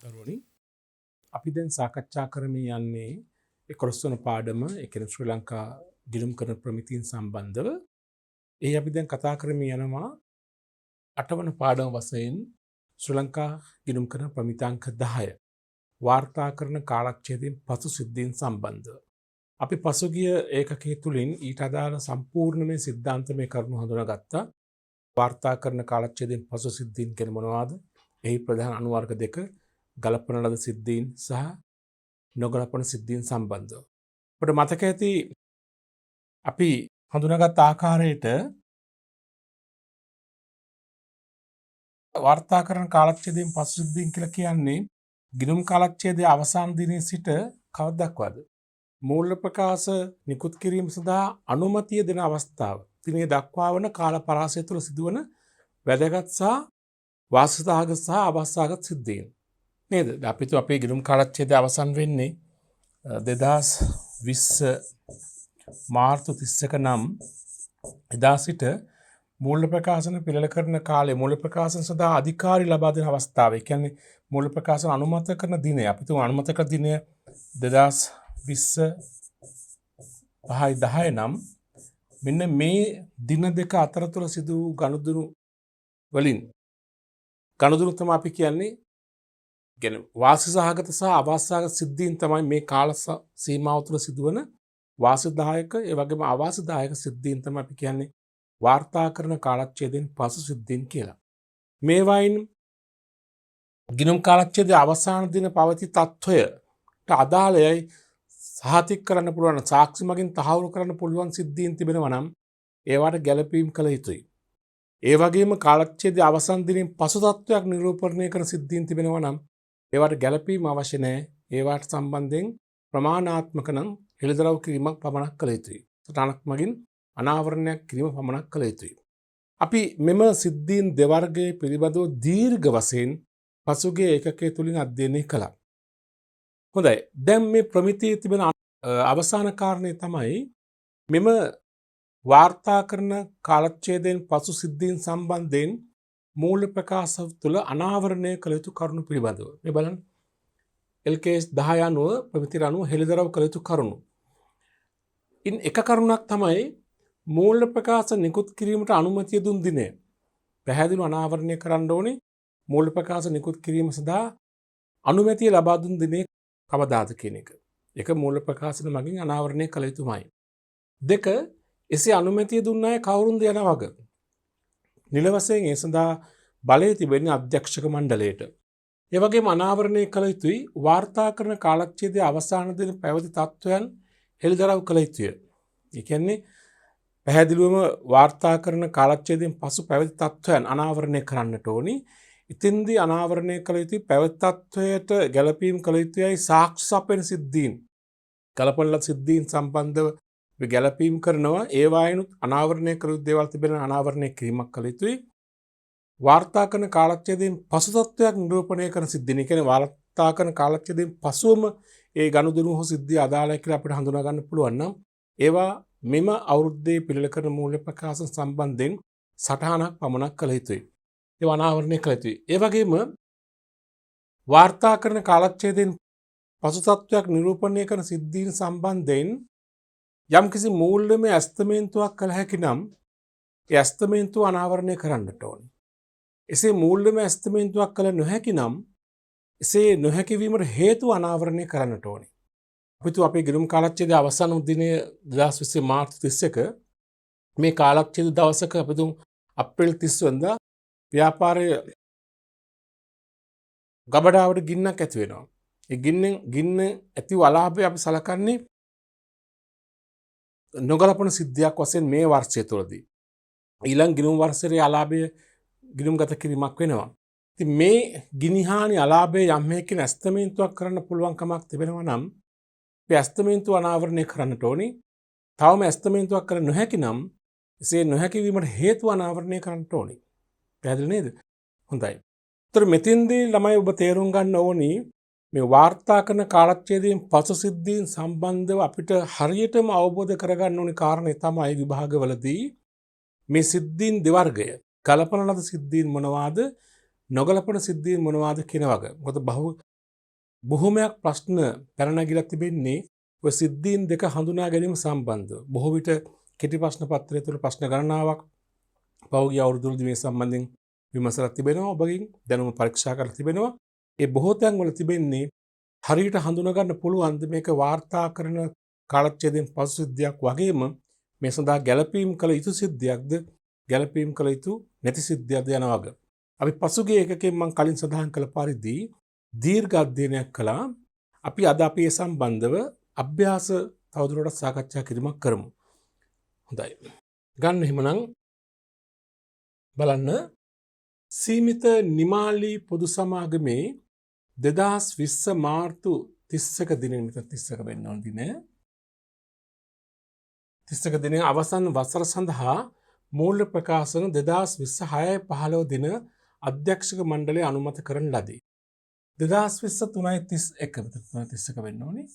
දරුවනි අපි දැන් සාකච්ඡා කරමින් යන්නේ 11 වන පාඩම ඒ කියන්නේ ශ්‍රී ලංකා ගිණුම් කරන ප්‍රමිතීන් සම්බන්ධව. අපි දැන් කතා කරමින් යනවා 8 වන පාඩම වශයෙන් ශ්‍රී ලංකා ගිණුම් කරන ප්‍රමිතාංක 10 වාර්තා කරන කාලක්ෂේත්‍රයෙන් පසු සිද්ධීන් සම්බන්ධව. අපි පසුගිය ඒකකයේ තුලින් ඊට අදාළ සම්පූර්ණමය සිද්ධාන්තමය කරුණු හඳුනාගත්තා. වාර්තා කරන කාලක්ෂේත්‍රයෙන් පසු සිද්ධීන් කියන්නේ මොනවාද? එහි ප්‍රධාන අනුවර්ග දෙක ගලපන ලද සිද්ධීන් සහ නොගලපන සිද්ධීන් සම්බන්ධව. අපට මතක ඇති අපි හඳුනාගත් ආකාරයට වාර්තා කරන කාලක්ෂේත්‍රයෙන් පසු සිද්ධීන් කියලා කියන්නේ ගිණුම් කාලක්ෂේත්‍රයේ අවසාන දිනේ සිට කවද දක්වාද? මූල්‍ය ප්‍රකාශ නිකුත් කිරීම සඳහා අනුමැතිය දෙන අවස්ථාව. දිනේ දක්වා වන කාල පරාසය තුළ සිදුවන වැදගත් සහ වාසිසහගත සහ අවස්ථාගත සිද්ධීන්. නේද? අපිට අපේ ගිණුම් කාලක්ෂේත්‍රය අවසන් වෙන්නේ 2020 මාර්තු 31 නම් එදා සිට මූල්‍ය ප්‍රකාශන පිළිල කරන කාලේ මූල්‍ය ප්‍රකාශන සඳහා අධිකාරී ලබා දෙන අවස්ථාව. ඒ කියන්නේ මූල්‍ය ප්‍රකාශන අනුමත කරන දිනය. අපි තුමු අනුමත කරන දිනය 2020 5/10 නම් මෙන්න මේ දින දෙක අතරතුර සිදු වූ ගනුදෙනු වලින් ගනුදෙනු තමයි අපි කියන්නේ වාසිසහගත සහ අවාසිසහගත සිද්ධීන් තමයි මේ කාල සීමාව තුළ සිදුවන වාසිදායක ඒ වගේම අවාසිදායක සිද්ධීන් තමයි අපි කියන්නේ වාර්තා කරන කාලක්ෂේත්‍රයෙන් පසු සිද්ධීන් කියලා. මේවායින් ගිණුම් කාලක්ෂේත්‍රයේ අවසාන දින පවති තත්ත්වයට අදාළයි සහතික කරන්න පුළුවන් සාක්ෂි මගින් තහවුරු කරන්න පුළුවන් සිද්ධීන් තිබෙනවා නම් ඒවට ගැළපීම් කළ යුතුයි. ඒ වගේම කාලක්ෂේත්‍රයේ අවසන් දිනෙන් පසු තත්ත්වයක් නිරූපණය කරන සිද්ධීන් තිබෙනවා නම් ඒවට ගැළපීම අවශ්‍ය නැහැ. ඒවට සම්බන්ධයෙන් ප්‍රමාණාත්මක නම් හෙළිදරව් කිරීමක් පමණක් කළ යුතුයි. සටහනක් මගින් අනාවරණයක් කිරීම පමණක් කළ යුතුයි. අපි මෙම සිද්ධීන් දෙවර්ගයේ පිළිබඳව දීර්ඝ වශයෙන් පසුගිය ඒකකයේ තුලින් අධ්‍යයනය කළා. හොඳයි. දැන් මේ ප්‍රමිතියේ තිබෙන අවසාන කාරණේ තමයි මෙම වාර්තා කරන කාලක්ෂේත්‍රයෙන් පසු සිද්ධීන් සම්බන්ධයෙන් මූල්‍ය ප්‍රකාශ තුළ අනාවරණය කළ යුතු කරුණු පිළිබඳව. මේ බලන්න. LKS 10 අනුව ප්‍රමිතිය අනුව හෙළිදරව් කළ යුතු කරුණු. ඉන් එක කරුණක් තමයි මූල්‍ය ප්‍රකාශ නිකුත් කිරීමට අනුමැතිය දුන් දිනය. පැහැදිලිව අනාවරණය කරන්න ඕනේ මූල්‍ය ප්‍රකාශ නිකුත් කිරීම සඳහා අනුමැතිය ලබා දුන් දිනේ කවදාද කියන එක. ඒක මූල්‍ය ප්‍රකාශන මගින් අනාවරණය කළ යුතුමයි. දෙක එසේ අනුමැතිය දුන්න අය කවුරුන්ද යන වග. නිල වශයෙන් ඒ සඳහා බලය තිබෙන්නේ අධ්‍යක්ෂක මණ්ඩලයට. ඒ වගේම අනාවරණය කළ යුතුයි වාර්තා කරන කාලක්ෂේත්‍රයේ අවසාන දින පැවති තත්ත්වයන් හෙළිදරව් කළ යුතුය. ඒ කියන්නේ පැහැදිලිවම වාර්තා කරන කාලක්ෂේත්‍රයෙන් පසු පැවති තත්ත්වයන් අනාවරණය කරන්නට ඕනි. ඉතින්දී අනාවරණය කළ යුතුයි පැවති තත්ත්වයට ගැළපීම් කළ යුතුයි සාක්ෂි සපයන සිද්ධීන්. කලපන සිද්ධීන් සම්බන්ධව ගැළපීම් කරනවා ඒවායිනුත් අනාවරණය කළ යුතු දේවල් තිබෙන අනාවරණය කිරීමක් කළ යුතුයි. වාර්තා කරන කාලක්ෂේත්‍රයෙන් පසු තත්ත්වයක් නිරූපණය කරන සිද්ධීන්. ඒ කියන්නේ වාර්තා කරන කාලක්ෂේත්‍රයෙන් පසුවම ඒ ගනුදෙනු හෝ සිද්ධිය අදාළයි කියලා අපිට හඳුනා ගන්න පුළුවන් නම් ඒවා මෙම අවුරුද්දේ පිළිල කරන මූල්‍ය ප්‍රකාශන සම්බන්ධයෙන් සටහනක් පමණක් කළ යුතුයි. ඒවා අනාවරණය කළ යුතුයි. ඒ වගේම වාර්තා කරන කාලක්ෂේත්‍රයෙන් පසු තත්ත්වයක් නිරූපණය කරන සිද්ධීන් සම්බන්ධයෙන් යම්කිසි මූල්‍යමය ඇස්තමේන්තුවක් කළ හැකි නම් ඒ ඇස්තමේන්තුව අනාවරණය කරන්නට ඕනේ. එසේ මූල්‍යමය ඇස්තමේන්තුවක් කළ නොහැකි නම් එසේ නොහැකි වීමට හේතු අනාවරණය කරන්නට ඕනේ. අපි තු අපේ ගිණුම් කාලක්ෂේත්‍රයේ අවසන් දිනය 2020 මාර්තු 31 මේ කාලක්ෂේත්‍ර දවසක අපි තුන් අප්‍රේල් 30 වෙනිදා ව්‍යාපාරයේ ගබඩාවට ගින්නක් ඇති වෙනවා. ඒ ගින්න ඇති වලාභය අපි සලකන්නේ නොගලපන සිද්ධියක් වශයෙන් මේ වර්ෂය තුළදී. ඊළඟ ගිණුම් වර්ෂයේ අලාභය ගිණුම්ගත කිරීමක් වෙනවා. ඉතින් මේ ගිනිහානි අලාභය යම් හේකින් ඇස්තමේන්තුවක් කරන්න පුළුවන් කමක් තිබෙනවා නම් ඒ ඇස්තමේන්තුව අනාවරණය කරන්නට ඕනේ. තවම ඇස්තමේන්තුවක් කර නොහැකි නම් එසේ නොහැකි වීමට හේතු අනාවරණය කරන්නට ඕනේ. පැහැදිලි නේද? හොඳයි. ඒතර මෙතෙන්දී ළමයි ඔබ තේරුම් ගන්න ඕනි මේ වාර්තා කරන කාලක්ෂේත්‍රයෙන් පසු සිද්ධීන් සම්බන්ධව අපිට හරියටම අවබෝධ කරගන්න ඕනි කාරණේ තමයි විභාගවලදී මේ සිද්ධීන් දෙවර්ගය ගලපන ලද සිද්ධීන් මොනවාද නොගලපන සිද්ධීන් මොනවාද කියන වගේ. මොකද බොහොමයක් ප්‍රශ්න පැන නැගිලා තිබෙන්නේ ඔය සිද්ධීන් දෙක හඳුනා ගැනීම සම්බන්ධව. බොහෝ විට කෙටි ප්‍රශ්න පත්‍රය තුළ ප්‍රශ්න ගණනාවක් පෞගිය අවුරුදුවලදී මේ සම්බන්ධයෙන් විමසලා තිබෙනවා. ඔබගෙන් දැනුම පරීක්ෂා කරලා තිබෙනවා. ඒ බොහෝ තැන්වල තිබෙන්නේ හරියට හඳුනා ගන්න පුළුවන් මේක වාර්තා කරන කාලච්ඡේදයෙන් පසු සිද්ධියක් වගේම මේ සඳහා ගැළපීම් කළ යුතු සිද්ධියක්ද ගැළපීම් කළ යුතු නැති සිද්ධියක්ද යන වගේ. අපි පසුගිය එකකින් මම කලින් සඳහන් කළ පරිදි දීර්ඝ අධ්‍යයනයක් කළා. අපි අද අපි ඒ සම්බන්ධව අභ්‍යාස තවදුරටත් සාකච්ඡා කිරීමක් කරමු. හොඳයි. ගන්න එහෙමනම් බලන්න සීමිත නිමාලි පොදු සමාගමේ 2020 මාර්තු 31 දිනේ මෙතන 31 වෙන්න ඕන දිනේ 31 දිනේ අවසන් වසර සඳහා මූල්‍ය ප්‍රකාශන 2026-15 දින අධ්‍යක්ෂක මණ්ඩලය අනුමත කරන ලදී. 2020 3:31 වෙන්න ඕනේ.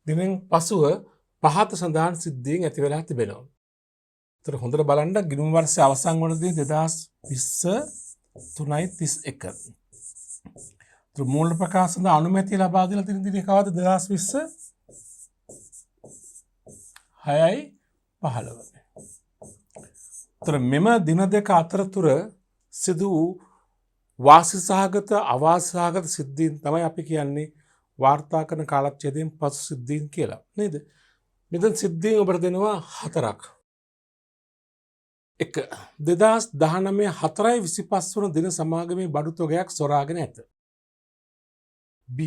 දිනෙන් පසුව පහත සඳහන් සිද්ධීන් ඇති වෙලා තිබෙනවා. ඒතර හොඳට බලන්න ගිණුම් වර්ෂයේ අවසන් වනදී 2020 3:31. ඒතර මූල්‍ය ප්‍රකාශන අනුමැතිය ලබා දීලා තියෙන දිනේ කවද 2020 6:15. ඒතර මෙම දින දෙක අතරතුර සිදු වූ වාසිසහගත අවාසිසහගත සිද්ධීන් තමයි අපි කියන්නේ වාර්තා කරන කාලච්ඡේදයෙන් පසු සිද්ධීන් කියලා නේද? මෙතන සිද්ධීන් ඔබට දෙනවා 4ක්. 1. 2019 4:25 වන දින සමාගමේ බඩු තොගයක් සොරාගෙන ඇත. B.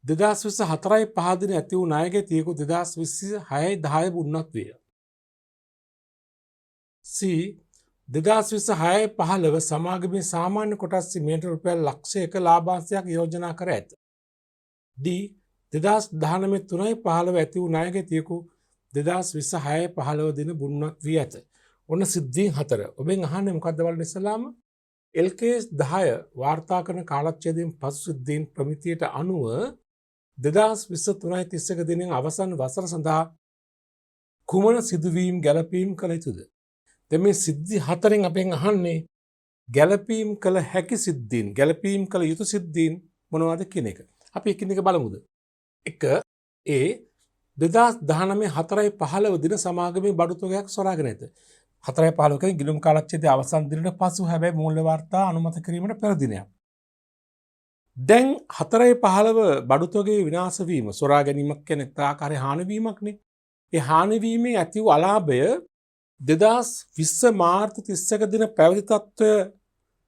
2024 4:05 දින ඇති වූ ණයගේ තියකු 2020 6:10 බුන්නත් විය. C. 2026-15 සමාගමේ සාමාන්‍ය කොටස් සීමේට රුපියල් ලක්ෂයක ලාභාංශයක් යෝජනා කර ඇත. D. 2019 3:15 ඇති වූ ණයගේ තියකු 2026-15 දින බුන්නත් වී ඇත. ඔන්න සිද්ධීන් 4. ඔබෙන් අහන්නේ මොකක්ද බලන්න ඉස්සලාම LKS 10 වාර්තා කරන කාලච්ඡේදයෙන් පසු සිද්ධීන් ප්‍රමිතියට අනුව 2023 31 දිනෙන් අවසන් වසර සඳහා කුමන සිදුවීම් ගැලපීම් කළ යුතුද? දැන් මේ සිද්ධි 4න් අපෙන් අහන්නේ ගැලපීම් කළ හැකි සිද්ධීන් ගැලපීම් කළ යුතු සිද්ධීන් මොනවද කියන එක. අපි එකින් එක බලමුද? 1. A 2019 4:15 දින සමාගමේ බඩු තොගයක් සොරාගෙන ඇත. 4:15 කියන්නේ ගිණුම් කාලච්ඡේදයේ අවසන් දිනට පසු හැබැයි මූල්‍ය වාර්තා අනුමත කිරීමට පෙර දිනයක්. දැන් 4:15 බඩු තොගයේ විනාශ වීම සොරා ගැනීමක් කියන ආකාරයේ හානිවීමක්නේ. ඒ හානිවීමේ ඇති වූ අලාභය 2020 මාර්තු 31 දින පැවති තත්ත්වය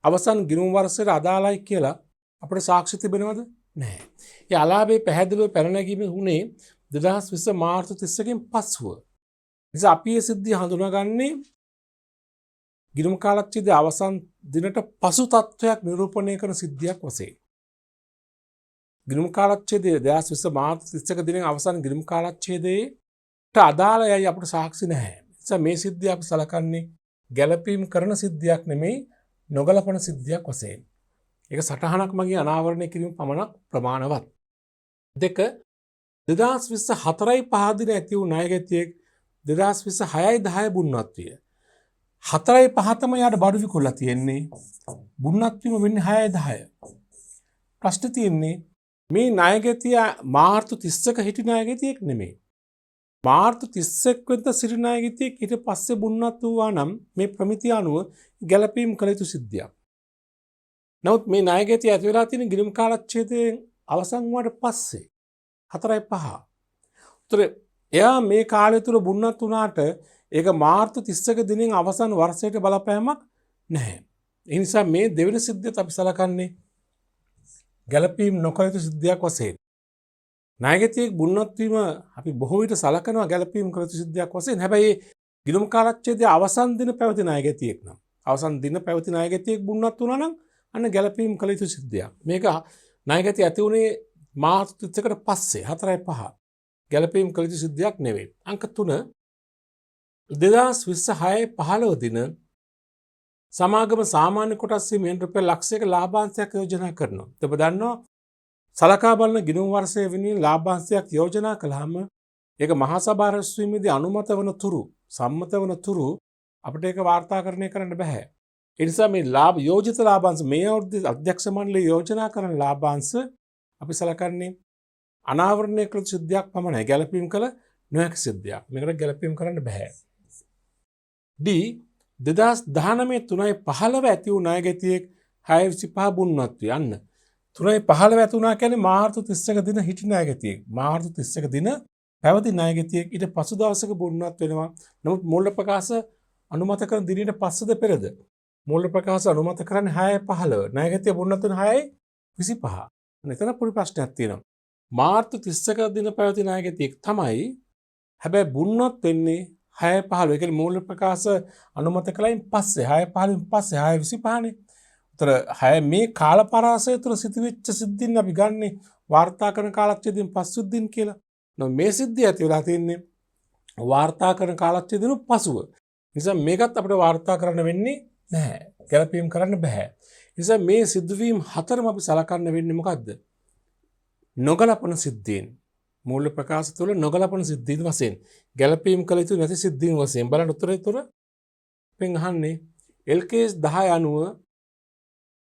අවසන් ගිණුම් වර්ෂයට අදාළයි කියලා අපිට සාක්ෂි තිබෙනවද? නැහැ. ඒ අලාභයේ පැහැදිලිව පැන නැගීම වුණේ 2020 මාර්තු 31කින් පසුව. නිසා අපි මේ සිද්ධිය හඳුනාගන්නේ ගිණුම් කාලච්ඡේදයේ අවසන් දිනට පසු තත්ත්වයක් නිරූපණය කරන සිද්ධියක් වශයෙන්. ගිණුම් කාලච්ඡේදයේ 2020 මාර්තු 31 දිනෙන් අවසන් ගිණුම් කාලච්ඡේදයට අදාළයි අපිට සාක්ෂි නැහැ. නිසා මේ සිද්ධිය අපි සලකන්නේ ගැළපීම් කරන සිද්ධියක් නෙමෙයි නොගලපන සිද්ධියක් වශයෙන්. ඒක සටහනක් මගින් අනාවරණය කිරීම පමණක් ප්‍රමාණවත්. 2. 2020 4:05 දින ඇති වූ ණයගැතියෙක් 2020 6:10 බුන්නත් විය. 4:05 තමයි යාට බඩු විකුණලා තියෙන්නේ. බුන්නත් වීම වෙන්නේ 6:10. ප්‍රශ්න තියෙන්නේ මේ ණයගැතිය මාර්තු 31 හිටි ණයගැතියෙක් නෙමෙයි. මාර්තු 31 වෙනිදා සිටි ණයගැතියෙක් ඊට පස්සේ බුන්නත් වූවා නම් මේ ප්‍රමිතිය අනුව ගැළපීම් කළ යුතු සිද්ධියක්. නමුත් මේ ණයගැතිය ඇති වෙලා තියෙන ගිණුම් කාලච්ඡේදයෙන් අවසන් වුණාට පස්සේ 4:05. උතර එයා මේ කාලය තුල බුන්නත් වුණාට ඒක මාර්තු 31 දිනෙන් අවසන් වර්ෂයට බලපෑමක් නැහැ. ඒ නිසා මේ දෙවෙනි සිද්ධියත් අපි සලකන්නේ ගැළපීම් නොකළ යුතු සිද්ධියක් වශයෙන්. ණයගැතියෙක් බුන්නත් වීම අපි බොහෝ විට සලකනවා ගැළපීම් කළ යුතු සිද්ධියක් වශයෙන්. හැබැයි ගිණුම් කාලච්ඡේදයේ අවසන් දින පැවති ණයගැතියෙක් නම් අවසන් දින පැවති ණයගැතියෙක් බුන්නත් වුණා නම් අන්න ගැළපීම් කළ යුතු සිද්ධියක්. මේක ණයගැතිය ඇති වුණේ මාර්තු 31කට පස්සේ 4:05. ගැළපීම් කළ යුතු සිද්ධියක් නෙවෙයි. අංක 3 2026-15 දින සමාගම සාමාන්‍ය කොටස් සීමෙන් රුපියල් ලක්ෂයක ලාභාංශයක් යෝජනා කරනවා. ඔබ දන්නවා සලකා බලන ගිණුම් වර්ෂයේ වෙනින් ලාභාංශයක් යෝජනා කළාම ඒක මහා සභා රැස්වීමේදී අනුමත වන තුරු සම්මත වන තුරු අපිට ඒක වාර්තාකරණය කරන්න බෑ. ඒ නිසා මේ යෝජිත ලාභාංශ මේ අවුරුද්දේ අධ්‍යක්ෂ මණ්ඩලය යෝජනා කරන ලාභාංශ අපි සලකන්නේ අනාවරණය කළ සිද්ධියක් පමණයි. ගැළපීම් කළ නොහැකි සිද්ධියක්. මේකට ගැළපීම් කරන්න බෑ. D 2019 3.15 ඇති වූ ණයගැතියෙක් 6.25 බුන්වත්වි. යන්න 3.15 ඇති වුණා කියන්නේ මාර්තු 31 දින හිටි ණයගැතියෙක්. මාර්තු 31 දින පැවති ණයගැතියෙක් ඊට පසු දවසක බුන්වත් වෙනවා. නමුත් මූල්‍ය ප්‍රකාශ අනුමත කරන දිනයට පස්සේද පෙරද? මූල්‍ය ප්‍රකාශ අනුමත කරන්නේ 6.15. ණයගැතිය බුන්වත් වෙන 6.25. එතන පොඩි ප්‍රශ්නයක් තියෙනවා. මාර්තු 31 දින පැවති ණයගැතියෙක් තමයි. හැබැයි බුන්වත් වෙන්නේ 6.15. ඒ කියන්නේ මූල්‍ය ප්‍රකාශ අනුමත කළයින් පස්සේ 6.15න් පස්සේ 6.25නේ. උතර 6 මේ කාල පරාසය තුළ සිදුවෙච්ච සිද්ධීන් අපි ගන්නෙ වාර්තා කරන කාලච්ඡේදයෙන් පස්සුද්දීන් කියලා. නෝ මේ සිද්ධිය ඇති වෙලා තින්නේ වාර්තා කරන කාලච්ඡේදයෙන් පසුව. නිසා මේකත් අපිට වාර්තා කරන්න වෙන්නේ නැහැ. ගැළපීම් කරන්න බෑ. නිසා මේ සිදුවීම් හතරම අපි සලකන්න වෙන්නේ මොකද්ද? නොගලපන සිද්ධීන්. මූල්‍ය ප්‍රකාශ තුළ නොගලපන සිද්ධීන් වශයෙන් ගැළපීම් කළ යුතු නැති සිද්ධීන් වශයෙන් බලන්න උත්තරය තුර පෙන් අහන්නේ LKS 10 අනුව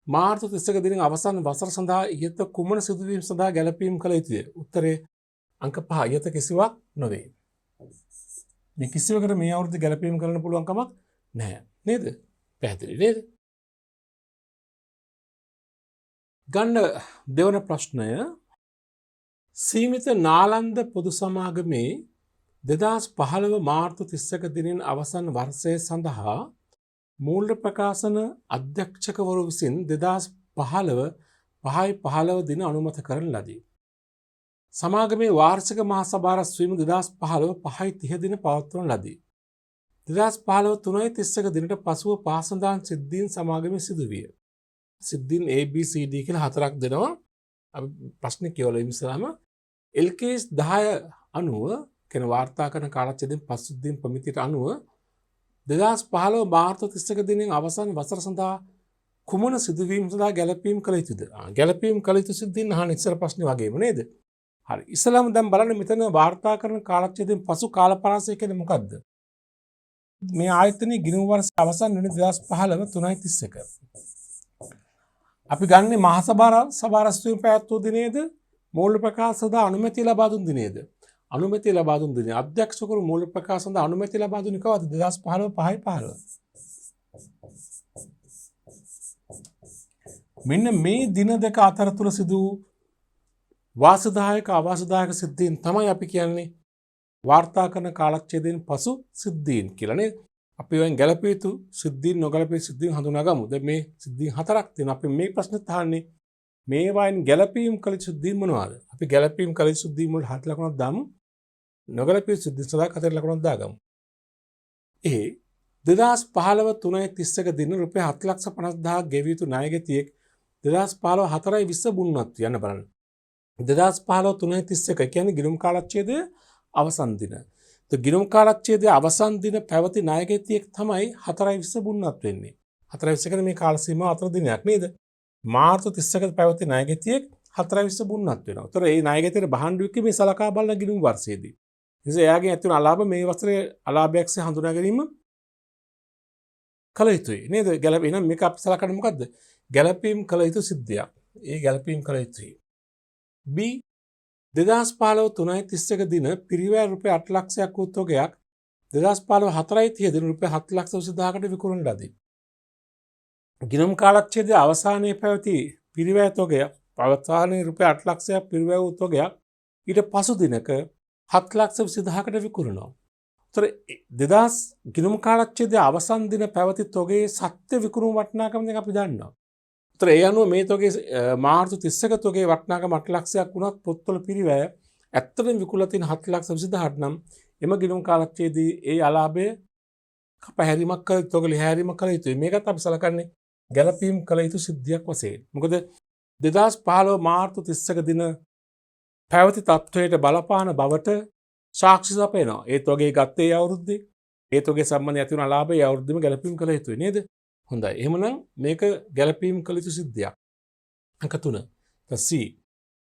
මාර්තු 31 දින අවසන් වසර සඳහා ඉහත කුමන සිදුවීම් සඳහා ගැළපීම් කළ යුතුද? උත්තරේ අංක 5 ඉහත කිසිවක් නොවේ. මේ කිසිවකට මේ අවුරුද්ද ගැළපීම් කරන්න පුළුවන් කමක් නැහැ. නේද? පැහැදිලි නේද? ගන්න දෙවන ප්‍රශ්නය සීමිත නාලන්ද පොදු සමාගමේ 2015 මාර්තු 31 දිනෙන් අවසන් වර්ෂය සඳහා මූල්‍ය ප්‍රකාශන අධ්‍යක්ෂකවරු විසින් 2015 5.15 දින අනුමත කරන ලදී. සමාගමේ වාර්ෂික මහා සභා රැස්වීම 2015 5.30 දින පවත්වන ලදී. 2015 3.31 දිනට පසුව පාසඳාන් සිද්ධීන් සමාගමේ සිදුවිය. සිද්ධීන් ABCD කියලා හතරක් දෙනවා. අපි ප්‍රශ්නේ කියවලා ඉස්සරහම LKS 10 අනුව කියන වාර්තා කරන කාලච්ඡේදයෙන් පසුද්දීන් ප්‍රමිතියට අනුව 2015 මාර්තු 31 දිනෙන් අවසන් වසර සඳහා කුමන සිදුවීම් සඳහා ගැළපීම් කළ යුතුද? ගැළපීම් කළ යුතු සිද්ධීන් අහන ඉස්සර ප්‍රශ්නේ වගේම නේද? හරි. ඉස්සලාම දැන් බලන්න මෙතන වාර්තා කරන කාලච්ඡේදයෙන් පසු කාල පරාසය කියන්නේ මොකද්ද? මේ ආයතනයේ ගිණුම් වර්ෂ අවසන් වෙන 2015 3.31. අපි ගන්නේ මහා සභා රැස්වීම පැවැත්වූ දිනේද? මූල්‍ය ප්‍රකාශ සඳහා අනුමැතිය ලබා දුන් දිනේද? අනුමැතිය ලබා දුන් දිනේ. අධ්‍යක්ෂකවරු මූල්‍ය ප්‍රකාශ සඳහා අනුමැතිය ලබා දුන්නේ කවද්ද? 2015 5.15. මෙන්න මේ දින දෙක අතරතුර සිදු වාසදායක අවාසදායක සිද්ධීන් තමයි අපි කියන්නේ වාර්තා කරන කාලච්ඡේදයෙන් පසු සිද්ධීන් කියලා නේද? අපි වෙන් ගැළපිය යුතු සිද්ධීන් නොගැළපිය සිද්ධීන් හඳුනාගමු. දැන් මේ සිද්ධීන් හතරක් තියෙනවා. අපි මේ ප්‍රශ්නෙත් අහන්නේ මේ වයින් ගැළපීම් කළ යුතු සිද්ධීන් මොනවාද? අපි ගැළපීම් කළ යුතු සිද්ධීන් වලට 7 ලකුණක් දාමු. නොගැළපිය සිද්ධීන් සඳහා 4 ලකුණක් දාගමු. ඒ 2015 3.31 දින රුපියල් 7,50,000 ගෙවිය යුතු ණයගැතියෙක් 2015 4.20 බුන්වත් යන බලන්න. 2015 3.31 කියන්නේ ගිණුම් කාලච්ඡේදයේ අවසන් දින. ගිණුම් කාලච්ඡේදයේ අවසන් දින පැවති ණයගැතියෙක් තමයි 4.20 බුන්වත් වෙන්නේ. 4.20 මේ කාල සීමාව 4 දිනයක් නේද? මාර්තු 31 පැවති ණයගැතියෙක් 4.20 බුන්වත් වෙනවා. ඒතර මේ ණයගැතියට බහන්ඩු වික්කේ මේ සලකා බලන ගිණුම් වර්ෂයේදී. ඉතින් එයාගෙන් ඇති වුණ අලාභ මේ වසරේ අලාභයක්සේ හඳුනා ගැනීම කළ යුතුයි නේද? ගැළපීම් මේක අපි සලකන්නේ මොකද්ද? ගැළපීම් කළ යුතු සිද්ධියක්. ඒ ගැළපීම් කළ යුතුයි. B 2015 3.31 දින පිරිවැය රුපියල් 8 ලක්ෂයක් වූ තොගයක් 2015 4.30 දින රුපියල් 7,20,000කට විකුණන ලදී. ගිණුම් කාලච්ඡේදයේ අවසානයේ පැවති පිරිවැය තොගය අවසානයේ රුපියල් 8 ලක්ෂයක් පිරිවැය වූ තොගයක් ඊට පසු දිනක 7,20,000කට විකුණනවා. ඒතර 2000 ගිණුම් කාලච්ඡේදයේ අවසන් දින පැවති තොගයේ සත්‍ය විකුණුම් වටිනාකම දැන් අපි දන්නවා. ඒතර ඒ අනුව මේ තොගේ මාර්තු 31 තොගේ වටිනාකම 8 ලක්ෂයක් වුණත් පොත්වල පිරිවැය ඇත්තටම විකුණලා තියෙන 7,20,000ට නම් එම ගිණුම් කාලච්ඡේදයේ ඒ අලාභය කපහැරීමක් කළ තොග ලිහැරීමක් කළ යුතුයි. මේකත් අපි සලකන්නේ ගැළපීම් කළ යුතු සිද්ධියක් වශයෙන්. මොකද 2015 මාර්තු 31 දින පැවති තත්ත්වයට බලපාන බවට සාක්ෂි සපයනවා. ඒ තොගේ ගත්තේ අවුරුද්දේ ඒ තොගේ සම්බන්ධ ඇති වුණ අලාභය අවුරුද්දෙම ගැළපීම් කළ යුතුයි නේද? හොඳයි. එහෙමනම් මේක ගැළපීම් කළ යුතු සිද්ධියක්. අංක 3. C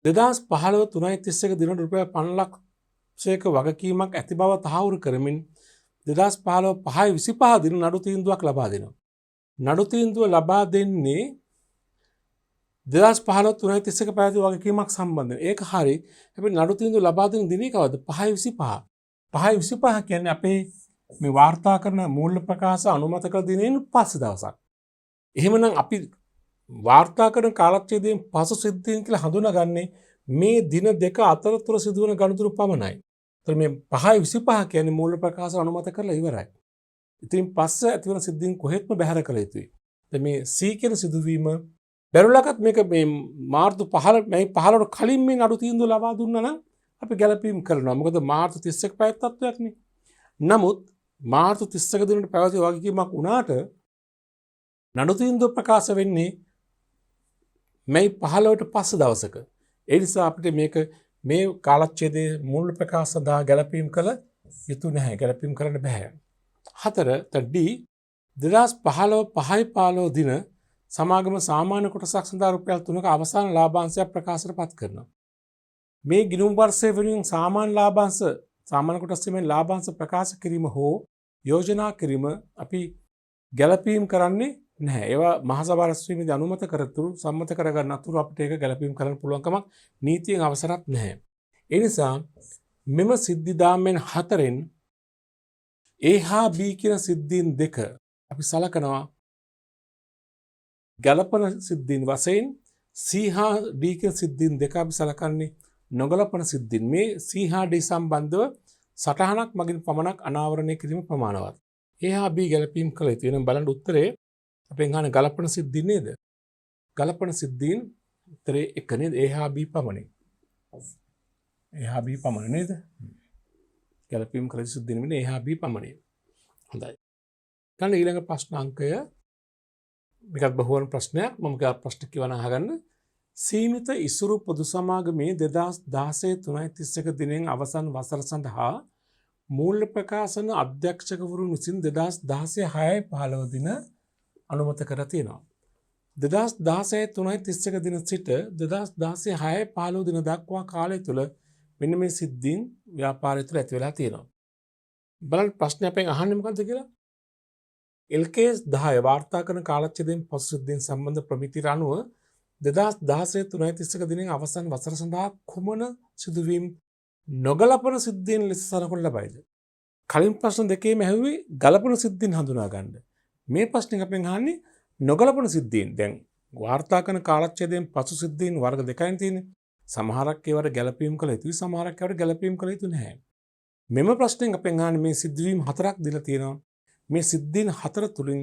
2015 3.31 දිනට රුපියල් 5,00,000ක වගකීමක් ඇති බව තහවුරු කරමින් 2015 5.25 දින නඩු තීන්දුවක් ලබා දෙනවා. නඩු තීන්දුව ලබා දෙන්නේ 2015 3:31 පැවති වගකීමක් සම්බන්ධයෙන්. ඒක හරි. හැබැයි නඩු තීන්දුව ලබා දෙන දිනේ කවද? 5:25. 5:25 කියන්නේ අපේ මේ වාර්තා කරන මූල්‍ය ප්‍රකාශ අනුමත කළ දිනෙන් පස්සේ දවසක්. එහෙමනම් අපි වාර්තා කරන කාලච්ඡේදයෙන් පසු සිද්ධීන් කියලා හඳුනාගන්නේ මේ දින දෙක අතරතුර සිදුවන ගනුදෙනු පමණයි. ඒතර මේ 5:25 කියන්නේ මූල්‍ය ප්‍රකාශ අනුමත කරලා ඉවරයි. ඉතින් පස්සේ ඇතිවන සිද්ධීන් කොහෙත්ම බැහැර කළ යුතුයි. දැන් මේ C කියන සිදුවීම බැරුලකත් මේක මේ මාර්තු 15 මේ 15ට කලින් මේ නඩු තීන්දුව ලබා දුන්නා නම් අපි ගැළපීම් කරනවා. මොකද මාර්තු 31 පැවැත් තත්ත්වයක් නේ. නමුත් මාර්තු 31 දිනට පැවති වගකීමක් වුණාට නඩු තීන්දුව ප්‍රකාශ වෙන්නේ මේ 15ට පස්සේ දවසක. ඒ නිසා අපිට මේක මේ කාලච්ඡේදයේ මූල ප්‍රකාශ සඳහා ගැළපීම් කළ යුතු නැහැ. ගැළපීම් කරන්න බෑ. 4 D 2015 5/15 දින සමාගම සාමාන්‍ය කොටසක් සඳහා රුපියල් 3ක අවසාන ලාභාංශයක් ප්‍රකාශයට පත් කරනවා. මේ ගිණුම් වර්ෂය වෙනුවෙන් සාමාන්‍ය ලාභාංශ සාමාන්‍ය කොටසෙන් ලාභාංශ ප්‍රකාශ කිරීම හෝ යෝජනා කිරීම අපි ගැළපීම් කරන්නේ නැහැ. ඒවා මහසභා රැස්වීමේදී අනුමත කරතුරු සම්මත කරගන්න අතුරු අපිට ඒක ගැළපීම් කරන්න පුළුවන් කමක් නීතියෙන් අවසරක් නැහැ. ඒ නිසා මෙම සිද්ධි දාමෙන් 4න් A හා B කියන සිද්ධීන් දෙක අපි සලකනවා ගැළපන සිද්ධීන් වශයෙන්. C හා D කියන සිද්ධීන් දෙක අපි සලකන්නේ නොගැළපන සිද්ධීන්. මේ C හා D සම්බන්ධව සටහනක් මගින් පමණක් අනාවරණය කිරීම ප්‍රමාණවත්. A හා B ගැළපීම් කළ යුතුයි. එනම් බලන්න උත්තරේ අපෙන් අහන ගලපන සිද්ධීන් නේද? ගලපන සිද්ධීන් උත්තරේ 1 නේද? A හා B පමණයි. A හා B පමණ නේද? ගැළපීම් කළ සිද්ධීන් වෙන්නේ A හා B පමණයි. හොඳයි. ගන්න ඊළඟ ප්‍රශ්න අංකය මේකත් බහුවන ප්‍රශ්නයක්. මම ගා ප්‍රශ්න කියවන අහගන්න. සීමිත ඉසුරු පොදු සමාගමේ 2016 3:31 දිනෙන් අවසන් වසර සඳහා මූල්‍ය ප්‍රකාශන අධ්‍යක්ෂකවරුන් විසින් 2016 6/15 දින අනුමත කර තියෙනවා. 2016 3:31 දින සිට 2016 6/15 දින දක්වා කාලය තුල මෙන්න මේ සිද්ධීන් ව්‍යාපාරය තුළ ඇති වෙලා තියෙනවා. බලන්න ප්‍රශ්නේ අපෙන් අහන්නේ මොකද්ද කියලා? LKS 10 වාර්තා කරන කාලච්ඡේදයෙන් පසු සිද්ධීන් සම්බන්ධ ප්‍රමිතියට අනුව 2016 3:31 දිනෙන් අවසන් වසර සඳහා කුමන සිදුවීම් නොගලපන සිද්ධීන් ලෙස සලකනු ලබයිද? කලින් ප්‍රශ්න දෙකේම ඇහුවේ ගලපන සිද්ධීන් හඳුනා ගන්න. මේ ප්‍රශ්නේ අපෙන් අහන්නේ නොගලපන සිද්ධීන්. දැන් වාර්තා කරන කාලච්ඡේදයෙන් පසු සිද්ධීන් වර්ග දෙකකින් තියෙන්නේ. සමහරක් ඒවට ගැළපීම් කළ යුතුයි, සමහරක් ඒවට ගැළපීම් කළ යුතු නැහැ. මෙම ප්‍රශ්නෙන් අපෙන් අහන්නේ මේ සිද්ධවීම් 4ක් දීලා තියෙනවා. මේ සිද්ධීන් 4 තුලින්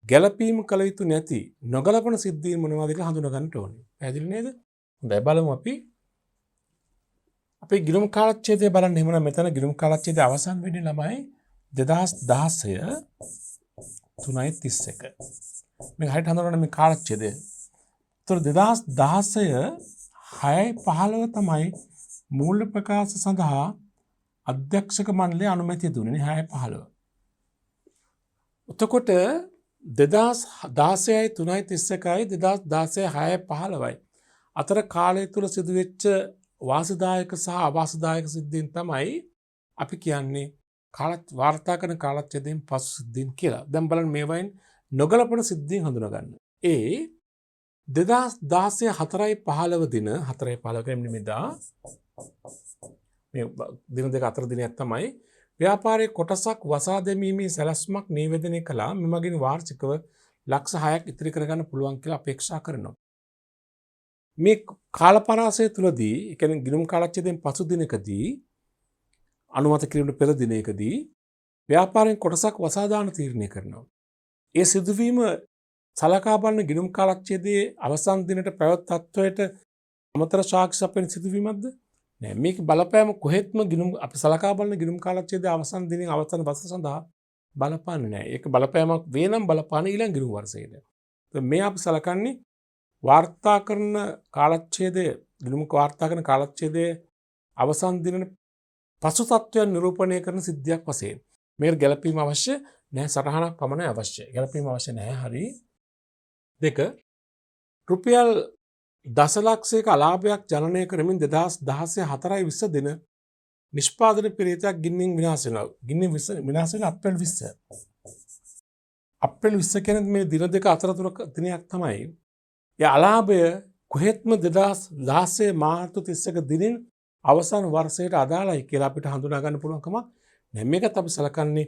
ගැළපීම් කළ යුතු නැති නොගලපන සිද්ධීන් මොනවද කියලා හඳුනා ගන්නට ඕනේ. පැහැදිලි නේද? හොඳයි බලමු අපි. අපේ ගිණුම් කාලච්ඡේදය බලන්න. එහෙමනම් මෙතන ගිණුම් කාලච්ඡේදය අවසන් වෙන්නේ ළමයි 2016 3:31. මේක හරියට හඳුනගන්න මේ කාලච්ඡේදය. ඒතර 2016 6/15 තමයි මූල්‍ය ප්‍රකාශ සඳහා අධ්‍යක්ෂක මණ්ඩලයේ අනුමැතිය දුන්නේ 6/15. එතකොට 2016යි 3:31යි 2016 6/15යි අතර කාලය තුල සිදුවෙච්ච වාසිදායක සහ අවාසිදායක සිද්ධීන් තමයි අපි කියන්නේ වාර්තා කරන කාලච්ඡේදයෙන් පසු සිද්ධීන් කියලා. දැන් බලන්න මේවායින් නොගලපන සිද්ධීන් හඳුනා ගන්න. ඒ 2016 4/15 දින 4/15 කියන්නේ මෙදා මේ දින දෙක අතර දිනයක් තමයි ව්‍යාපාරයේ කොටසක් වසා දැමීමේ සැලැස්මක් නිවේදනය කළා. මෙමගින් වාර්ෂිකව ලක්ෂ 6ක් ඉතිරි කරගන්න පුළුවන් කියලා අපේක්ෂා කරනවා. මේ කාලපරාසය තුලදී, ඒ කියන්නේ ගිණුම් කාලච්ඡේදයෙන් පසු දිනකදී අනුමත කිරීමට පෙර දිනයකදී ව්‍යාපාරයෙන් කොටසක් වසා දාන තීරණය කරනවා. ඒ සිදුවීම සලකා බලන ගිණුම් කාලච්ඡේදයේ අවසන් දිනට පැවැත් තත්වයට අමතර සාක්ෂි සපයන සිදුවීමක්ද? නෑ. මේක බලපෑම කොහෙත්ම ගිණුම් අපි සලකා බලන ගිණුම් කාලච්ඡේදයේ අවසන් දිනෙන් අවසන් වසර සඳහා බලපාන්නේ නෑ. ඒක බලපෑමක් වේ නම් බලපාන්නේ ඊළඟ ගිණුම් වර්ෂයේද. මේ අපි සලකන්නේ වාර්තා කරන කාලච්ඡේදයේ ගිණුම් වාර්තා කරන කාලච්ඡේදයේ අවසන් දිනට පසු තත්ත්වයන් නිරූපණය කරන සිද්ධියක් වශයෙන්. මේකට ගැළපීම අවශ්‍ය නැහැ. සටහනක් පමණයි අවශ්‍ය. ගැළපීම අවශ්‍ය නැහැ. හරි. 2 රුපියල් දසලක්ෂයක අලාභයක් ජනනය කරමින් 2016 4/20 දින නිෂ්පාදන පෙරේතයක් ගින්නෙන් විනාශ වෙනවා. ගින්නෙන් විනාශ වෙන අප්‍රේල් 20. අප්‍රේල් 20 කියන්නේ මේ දින දෙක අතරතුර දිනයක් තමයි. ඒ අලාභය කොහෙත්ම 2016 මාර්තු 31 දිනින් අවසන් වර්ෂයට අදාළයි කියලා අපිට හඳුනා ගන්න පුළුවන් කමක් නැහැ. මේකත් අපි සලකන්නේ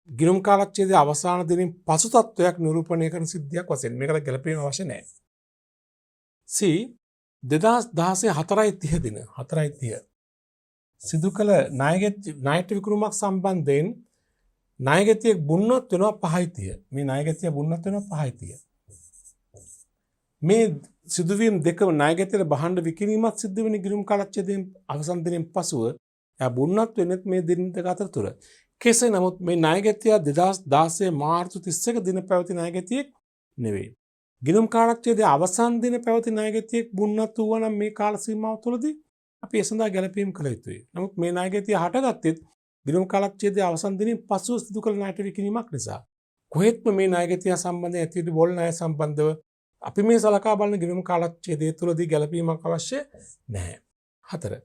ගිණුම් කාලච්ඡේදයේ අවසාන දිනින් පසු තත්වයක් නිරූපණය කරන සිද්ධියක් වශයෙන්. මේකට ගැළපීම අවශ්‍ය නැහැ. C 2016 4:30 දින 4:30 සිදු කළ ණයට විකුණුමක් සම්බන්ධයෙන් ණයගැතියෙක් බුන්නත් වෙනවා 5:30. මේ ණයගැතිය බුන්නත් වෙනවා 5:30. මේ සිදුවීම් දෙකම ණයගැතියට බහඬ විකිණීමක් සිද්ධ වෙන ගිණුම් කාලච්ඡේදයෙන් අවසන් දිනෙන් පසුව එයා බුන්නත් වෙන්නේ මේ දින දෙක අතර. කෙසේ නමුත් මේ ණයගැතිය 2016 මාර්තු 31 දින පැවති ණයගැතියෙක් නෙවෙයි. ගිණුම් කාලච්ඡේදයේ අවසන් දින පැවති ණයගැතියෙක් බුන්නත් වූවා නම් මේ කාල සීමාව තුළදී අපි ඒ සඳහා ගැළපීම් කළ යුතුයි. නමුත් මේ ණයගැතිය හටගත්තේ ගිණුම් කාලච්ඡේදයේ අවසන් දිනින් පසුව සිදු කළ ණයට විකිණීමක් නිසා. කොහෙත්ම මේ ණයගැතිය සම්බන්ධයෙන් ඇතිවෙන බොල් ණය සම්බන්ධව අපි මේ සලකා බලන ගිණුම් කාලච්ඡේදය තුළදී ගැළපීමක් අවශ්‍ය නැහැ. 4.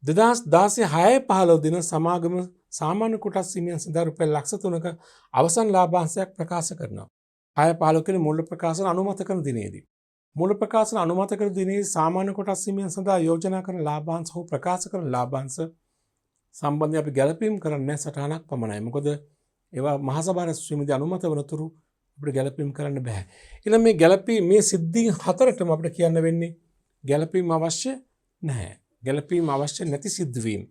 2016 6/15 දින සමාගම සාමාන්‍ය කොටස් හිමියන් සඳහා රුපියල් ලක්ෂ 3ක අවසන් ලාභාංශයක් ප්‍රකාශ කරනවා. 6/15 කියන මුල් ප්‍රකාශන අනුමත කරන දිනේදී. මුල් ප්‍රකාශන අනුමත කරන දිනේදී සාමාන්‍ය කොටස් හිමියන් සඳහා යෝජනා කරන ලාභාංශ හෝ ප්‍රකාශ කරන ලාභාංශ සම්බන්ධයෙන් අපි ගැළපීම් කරන්නේ සටහනක් පමණයි. මොකද ඒවා මහසභා රැස්වීමේදී අනුමත වනතුරු අපිට ගැළපීම් කරන්න බෑ. ඊළඟ මේ ගැළපීම් මේ සිද්ධීන් හතරටම අපිට කියන්න වෙන්නේ ගැළපීම් අවශ්‍ය නැහැ. ගැළපීම් අවශ්‍ය නැති සිද්ධවීම්.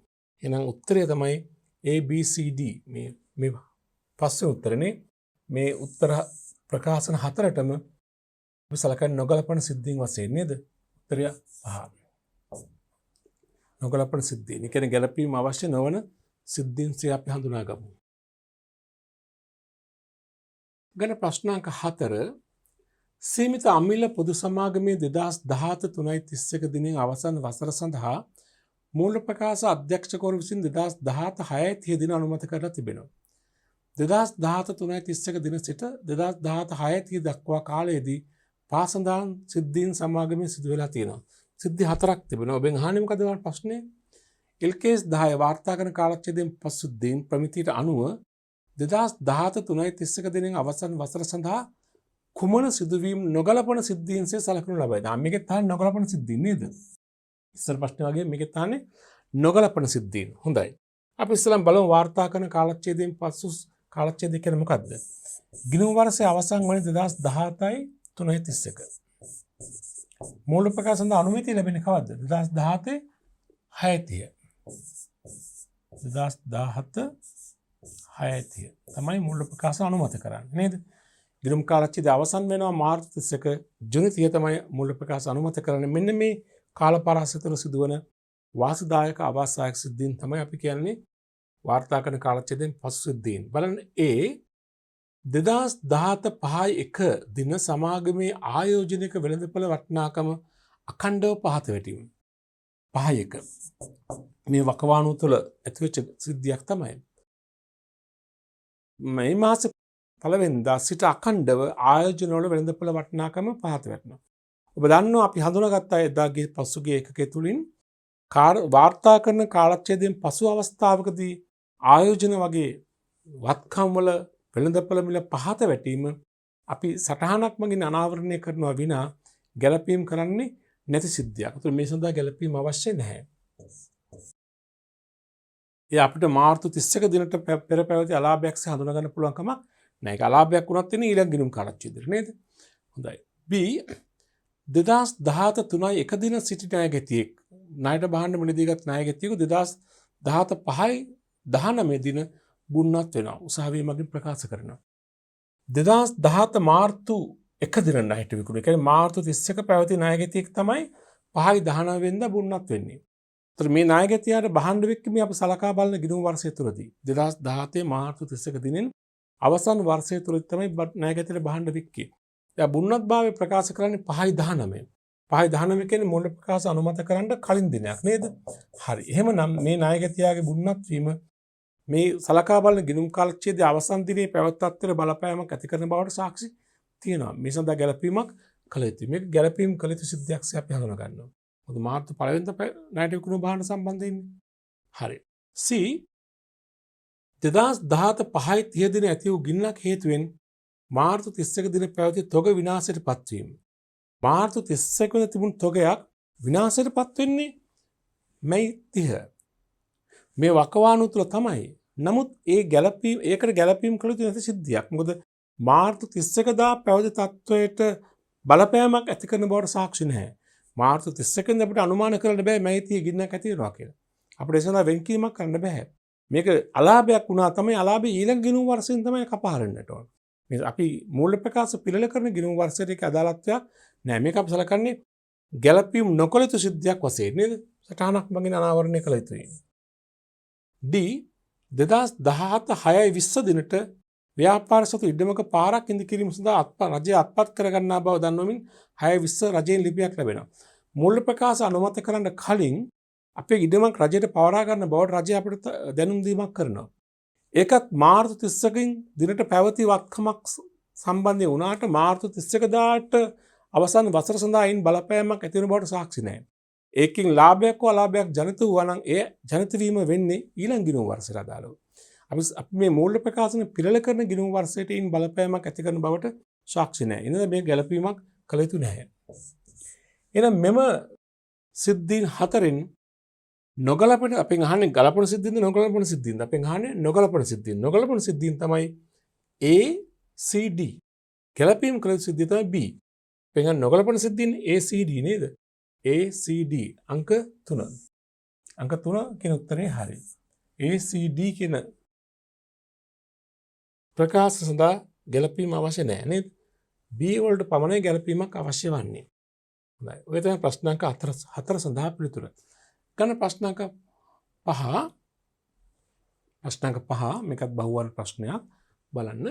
එහෙනම් උත්තරය තමයි A B C D මේ පස්සේ උත්තරනේ මේ උත්තර ප්‍රකාශන හතරටම අපි සලකන්නේ නොගැලපෙන සිද්ධීන් වශයෙන් නේද? උත්තරය 5. නොගැලපෙන සිද්ධීන්. ඒ කියන්නේ ගැළපීම් අවශ්‍ය නොවන සිද්ධීන් සිය අපි හඳුනා ගමු. ගණ ප්‍රශ්නාංක 4 සීමිත අමිල පොදු සමාගමේ 2017 3:31 දිනෙන් අවසන් වසර සඳහා මූල ප්‍රකාශ අධ්‍යක්ෂකවරු විසින් 2017 6:30 දින අනුමත කරලා තිබෙනවා. 2017 3:31 දින සිට 2017 6:30 දක්වා කාලයේදී පාසඳාන් සිද්ධීන් සමාගමේ සිදු වෙලා තියෙනවා. සිද්ධි 4ක් තිබෙනවා. ඔබෙන් අහන්නේ මොකද ඔයාලා ප්‍රශ්නේ? ඉල්කේස් 10 වාර්තා කරන කාලච්ඡේදයෙන් පසු දින ප්‍රමිතියට අනුව 2017 3:31 දිනෙන් අවසන් වසර සඳහා කුමන සිදුවීම් නොගැලපෙන සිද්ධීන්සේ සලකනු ලබයි. දැන් මේකේ තාම නොගැලපෙන සිද්ධීන් නේද? ඉස්සර ප්‍රශ්නේ වගේ මේකේ තාන්නේ නොගැලපෙන සිද්ධීන්. හොඳයි. අපි ඉස්සෙල්ලාම බලමු වාර්තා කරන කාලච්ඡේදයෙන් පසු කාලච්ඡේදය කියන්නේ මොකද්ද? ගිණුම් වර්ෂයේ අවසන් වන 2017යි 3:31. මූල ප්‍රකාශ සඳහා අනුමැතිය ලැබෙන්නේ කවද්ද? 2017 6:30. 2017 6:30 තමයි මූල ප්‍රකාශ අනුමත කරන්නේ නේද? ගිණුම් කාලච්ඡේදය අවසන් වෙනවා මාර්තු 31 ජුනි 30 තමයි මූල ප්‍රකාශ අනුමත කරන්නේ. මෙන්න මේ කාල පරාසය තුළ සිදුවන වාසදායක අවාසදායක සිද්ධීන් තමයි අපි කියන්නේ වාර්තා කරන කාලච්ඡේදයෙන් පසු සිද්ධීන්. බලන්න A 2017 5/1 දින සමාගමේ ආයෝජනික වෙළඳපොළ වටිනාකම අඛණ්ඩව පහත වැටීම. 5/1 මේ වකවානුව තුළ ඇතිවෙච්ච සිද්ධියක් තමයි. මේ මාස පළවෙනිදා සිට අඛණ්ඩව ආයෝජන වල වෙළඳපොළ වටිනාකම පහත වැටෙනවා. ඔබ දන්නවා අපි හඳුනාගත්ත එදාගේ පසුගිය ඒකකයේ තුලින් වාර්තා කරන කාලච්ඡේදයෙන් පසු අවස්ථාවකදී ආයෝජන වගේ වත්කම් වල වෙළඳපොළ මිල පහත වැටීම අපි සටහනක් මගින් අනාවරණය කරනවා විනා ගැළපීම් කරන්නේ නැති සිද්ධියක්. ඒතර මේ සඳහා ගැළපීම් අවශ්‍ය නැහැ. ඒ අපිට මාර්තු 31 දිනට පෙර පැවති අලාභයක්සේ හඳුනා ගන්න පුළුවන් කමක් නැහැ. ඒක අලාභයක් වුණත් වෙන ඊළඟ ගිණුම් කාලච්ඡේදෙට නේද? හොඳයි. B 2017 3:1 දින සිටි ණයගැතියෙක් ණයට බහන්න මිලදීගත් ණයගැතියෙකු 2017 5/19 දින බුන්නත් වෙනවා. උසාවිය මගින් ප්‍රකාශ කරනවා. 2017 මාර්තු 1 දින ණයට විකුණු. ඒ කියන්නේ මාර්තු 31 පැවති ණයගැතියෙක් තමයි 5/19 වෙනිදා බුන්නත් වෙන්නේ. ඒතර මේ ණයගැතියාට බහන්න වෙක්කම අපි සලකා බලන ගිණුම් වර්ෂය තුලදී 2017 මාර්තු 31 දිනෙන් අවසන් වර්ෂය තුලදී තමයි ණයගැතියට බහන්න වෙක්කේ. දැන් බුන්නත් භාවය ප්‍රකාශ කරන්නේ 5/19. 5/19 කියන්නේ මූල ප්‍රකාශ අනුමත කරන්න කලින් දිනයක් නේද? හරි. එහෙමනම් මේ ණයගැතියාගේ බුන්නත් වීම මේ සලකා බලන ගිණුම් කාලච්ඡේදයේ අවසන් දිනේ පැවැත්වත්තර බලපෑමක් ඇති කරන බවට සාක්ෂි තියෙනවා. මේ සඳහා ගැළපීමක් කළ යුතුයි. මේක ගැළපීම් කළ යුතු සිද්ධියක්සේ අපි හඳුනා ගන්නවා. මොකද මාර්තු 1 වෙනිදා ණයට විකුණු බහන සම්බන්ධයෙන්. හරි. C 2017 5:30 දින ඇති වූ ගින්නක් හේතුවෙන් මාර්තු 31 දින පැවති තොග විනාශයට පත්වීම. මාර්තු 31 වෙනිදා තිබුණු තොගයක් විනාශයටපත් වෙන්නේ මැයි 30. මේ වකවානුව තුළ තමයි. නමුත් ඒකට ගැළපීම් කළ යුතු නැති සිද්ධියක්. මොකද මාර්තු 31 දා පැවති තත්වයට බලපෑමක් ඇති කරන බවට සාක්ෂි නැහැ. මාර්තු 31 වෙනිදා අපිට අනුමාන කරන්න බෑ මැයි 30 ගින්නක් ඇති වෙනවා කියලා. අපිට ඒ සඳහා වෙන්කීමක් කරන්න බෑ. මේක අලාභයක් වුණා තමයි අලාභය ඊළඟ ගිණුම් වර්ෂයෙන් තමයි කපහරින්නට ඕන. මේ අපි මූල්‍ය ප්‍රකාශ පිළිල කරන ගිණුම් වර්ෂයට ඒක අදාළත්වයක් නෑ. මේක අපි සලකන්නේ ගැළපීම් නොකළ යුතු සිද්ධියක් වශයෙන් නේද? සටහනක් මගින් අනාවරණය කළ යුතුයි. D 2017 6/20 දිනට ව්‍යාපාර සතු ඉඩමක පාරක් ඉදි කිරීම සඳහා රජය අත්පත් කරගන්නා බව දන්වමින් 6/20 රජයෙන් ලිපියක් ලැබෙනවා. මූල්‍ය ප්‍රකාශ අනුමත කරන්න කලින් අපේ ඉඩමක් රජයට පවරා ගන්න බවට රජය අපිට දැනුම් දීමක් කරනවා. ඒකත් මාර්තු 31කින් දිනට පැවති වත්කමක් සම්බන්ධය වුණාට මාර්තු 31 දාට අවසන් වසර සඳහා අයින් බලපෑමක් ඇති වෙන බවට සාක්ෂි නැහැ. ඒකින් ලාභයක් හෝ අලාභයක් ජනිත වූවා නම් ඒ ජනිත වීම වෙන්නේ ඊළඟ ගිණුම් වර්ෂයට අදාළව. අපි මේ මූල්‍ය ප්‍රකාශන පිළිල කරන ගිණුම් වර්ෂයට ඉන් බලපෑමක් ඇති කරන බවට සාක්ෂි නැහැ. එනද මේ ගැළපීමක් කළ යුතු නැහැ. එහෙනම් මෙම සිද්ධීන් හතරෙන් නොගලපන අපෙන් අහන්නේ ගලපන සිද්ධීන්ද නොගලපන සිද්ධීන්ද? අපෙන් අහන්නේ නොගලපන සිද්ධීන්. නොගලපන සිද්ධීන් තමයි A C D. ගැළපීම් කළ යුතු සිද්ධිය තමයි B. අපෙන් අහන්නේ නොගලපන සිද්ධීන් A C D නේද? A C D අංක 3. අංක 3 කියන උත්තරේ හරි. A C D කියන ප්‍රකාශ සඳහා ගැළපීම අවශ්‍ය නැහැ නේද? B වලට පමණයි ගැළපීමක් අවශ්‍ය වන්නේ. හොඳයි. ඔය තමයි ප්‍රශ්නාංක 4 සඳහා පිළිතුර. ගන්න ප්‍රශ්නාංක 5. ප්‍රශ්නාංක 5 මේකත් බහුවර්ණ ප්‍රශ්නයක් බලන්න.